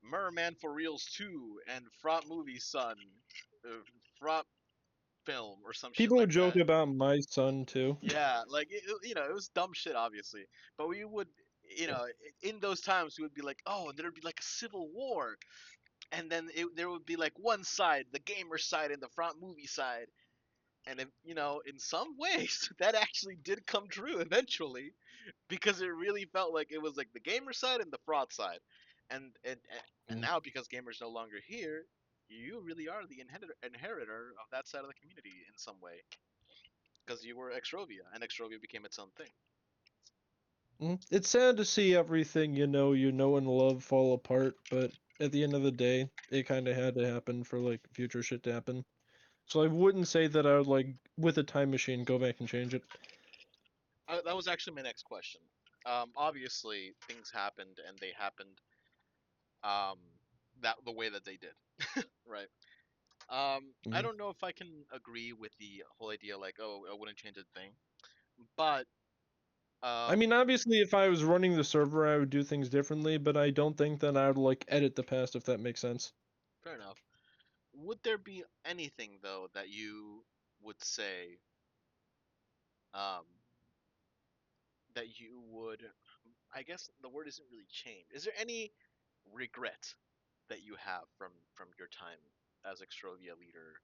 Speaker 1: Merman for Reals 2 and Front Movie's son, uh, Front Film or some shit
Speaker 2: People
Speaker 1: like
Speaker 2: would joke
Speaker 1: that.
Speaker 2: about my son too.
Speaker 1: Yeah, like it was dumb shit, obviously. But we would,
Speaker 2: Yeah.
Speaker 1: in those times, we would be like, oh, and there'd be like a civil war, and then there would be like one side, the gamer side, and the front movie side. And if, in some ways, that actually did come true eventually, because it really felt like it was like the gamer side and the fraud side, and
Speaker 2: Mm.
Speaker 1: now because gamer's no longer here, you really are the inheritor of that side of the community in some way, because you were Xrovia, and Xrovia became its own thing.
Speaker 2: It's sad to see everything and love fall apart, but at the end of the day, it kind of had to happen for like future shit to happen. So I wouldn't say that I would like with a time machine go back and change it.
Speaker 1: That was actually my next question. Obviously, things happened, and they happened um, that the way that they did, right? I
Speaker 2: Mhm.
Speaker 1: don't know if I can agree with the whole idea, like, oh, I wouldn't change a thing, but
Speaker 2: I mean,
Speaker 1: um,
Speaker 2: obviously, if I was running the server, I would do things differently, but I don't think that I would like edit the past if that makes sense.
Speaker 1: fair enough. Would there be anything though that you would say um, that you would? I guess the word isn't really change. Is there any regret that you have from your time as Extrovia leader?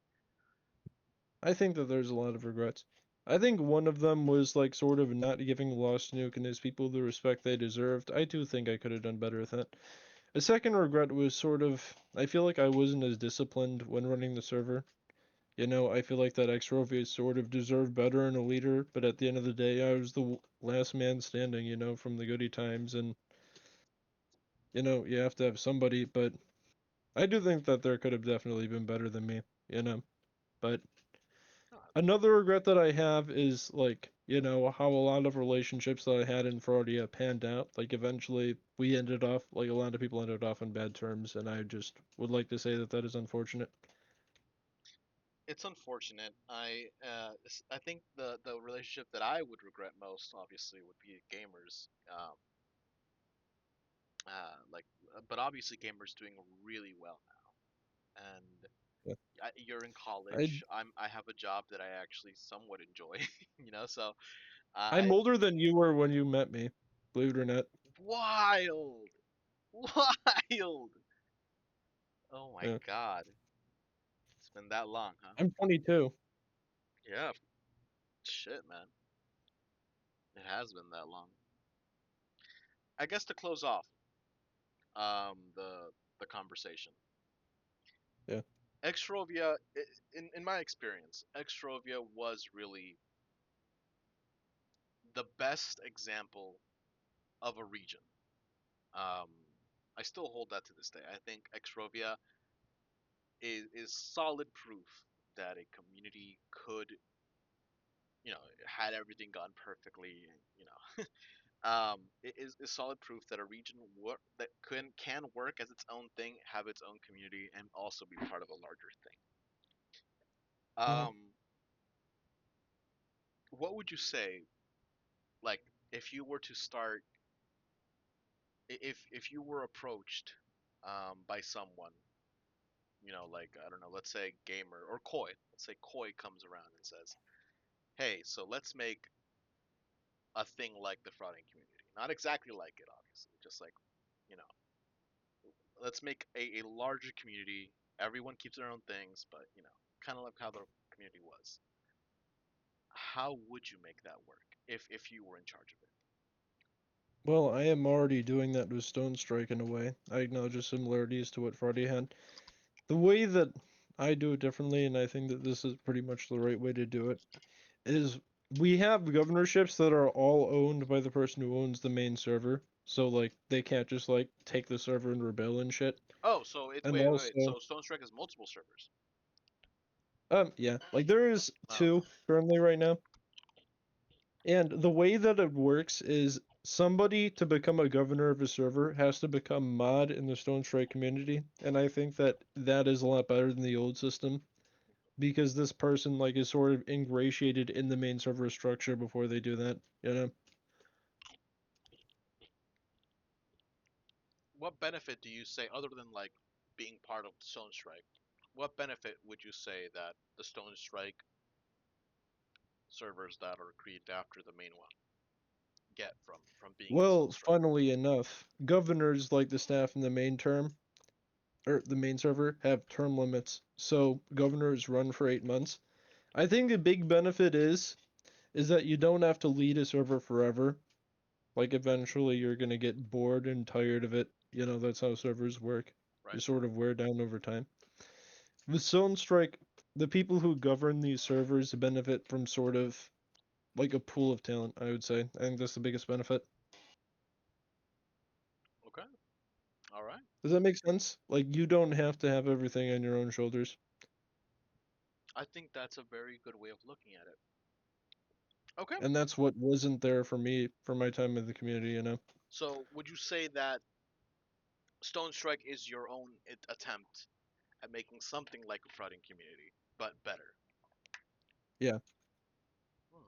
Speaker 2: I think that there's a lot of regrets. I think one of them was like sort of not giving Lost Nuke and his people the respect they deserved. I do think I could have done better with that. A second regret was sort of I feel like I wasn't as disciplined when running the server. I feel like that Xrovia sort of deserved better in a leader, but at the end of the day, I was the last man standing, from the goody times, and you have to have somebody, but I do think that there could have definitely been better than me, you know. But
Speaker 1: No,
Speaker 2: another regret that I have is like, how a lot of relationships that I had in Fraudia panned out. Like eventually we ended off like a lot of people ended off on bad terms, and I just would like to say that that is unfortunate.
Speaker 1: it's unfortunate. I think the relationship that I would regret most, obviously, would be gamers. Like, but obviously, gamers doing really well now, and
Speaker 2: Yeah.
Speaker 1: you're in
Speaker 2: I
Speaker 1: college. I have a job that I actually somewhat enjoy, So
Speaker 2: I'm
Speaker 1: I
Speaker 2: older than you were when you met me, believe it or not.
Speaker 1: wild, wild. Oh my
Speaker 2: Yeah.
Speaker 1: God, it's been that long, huh?
Speaker 2: I'm 22.
Speaker 1: Yeah, shit, man, it has been that long. I guess to close off, the conversation.
Speaker 2: Yeah.
Speaker 1: Extrovia, in my experience, Extrovia was really the best example of a region. Um, I still hold that to this day. I think Extrovia is solid proof that a community could, had everything gone perfectly, it is solid proof that a region that can work as its own thing, have its own community, and also be part of a larger thing.
Speaker 2: Mhm.
Speaker 1: Um, what would you say, like, if you were to start, if you were approached, by someone, like, I don't know, let's say Gamer or Koi, let's say Koi comes around and says, hey, so let's make a thing like the frauding community, not exactly like it, obviously, just like, you know, let's make a larger community. Everyone keeps their own things, but kind of like how the community was. How would you make that work if you were in charge of it?
Speaker 2: Well, I am already doing that with Stone Strike in a way. I acknowledge the similarities to what Friday had. The way that I do it differently, and I think that this is pretty much the right way to do it. Is we have governorships that are all owned by the person who owns the main server, so like they can't just like take the server and rebel and shit.
Speaker 1: Oh, so it
Speaker 2: And
Speaker 1: wait.
Speaker 2: also,
Speaker 1: So Stone Strike has multiple servers.
Speaker 2: yeah, like there is
Speaker 1: Oh,
Speaker 2: two
Speaker 1: okay.
Speaker 2: currently right now. And the way that it works is somebody to become a governor of a server has to become mod in the Stone Strike community, and I think that that is a lot better than the old system because this person like is sort of ingratiated in the main server structure before they do that, you know.
Speaker 1: What benefit do you say, other than like being part of Stone Strike? What benefit would you say that the Stone Strike servers that are created after the main one get from being in Stone
Speaker 2: Well,
Speaker 1: Strike?
Speaker 2: funnily enough, governors like the staff in the main term or the main server have term limits. So governors run for 8 months. I think the big benefit is that you don't have to lead a server forever. Like eventually you're gonna get bored and tired of it. You know, that's how servers work. You
Speaker 1: Right.
Speaker 2: sort of wear down over time. With Zone Strike, the people who govern these servers benefit from sort of like a pool of talent, I would say. I think that's the biggest benefit.
Speaker 1: Okay. All right.
Speaker 2: Does that make sense? Like you don't have to have everything on your own shoulders.
Speaker 1: I think that's a very good way of looking at it. Okay.
Speaker 2: And that's what wasn't there for me for my time in the community, you know.
Speaker 1: So would you say that Stone Strike is your own attempt at making something like a fighting community, but better?
Speaker 2: Yeah.
Speaker 1: Hmm.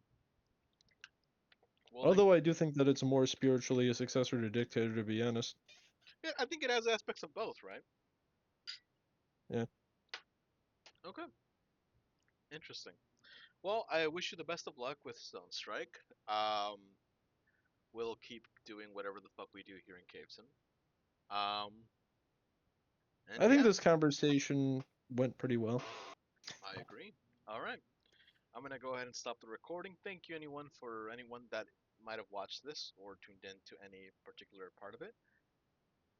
Speaker 1: Well then,
Speaker 2: Although I do think that it's more spiritually a successor to Dictator, to be honest.
Speaker 1: yeah, I think it has aspects of both, right?
Speaker 2: Yeah.
Speaker 1: Okay. Interesting. Well, I wish you the best of luck with Stone Strike. We'll keep doing whatever the fuck we do here in Caveson. Um, and
Speaker 2: I think
Speaker 1: yeah,
Speaker 2: this conversation went pretty well.
Speaker 1: I agree. All right, I'm gonna go ahead and stop the recording. Thank you, anyone that might have watched this or tuned in to any particular part of it.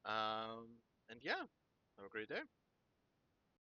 Speaker 1: And yeah, have a great day.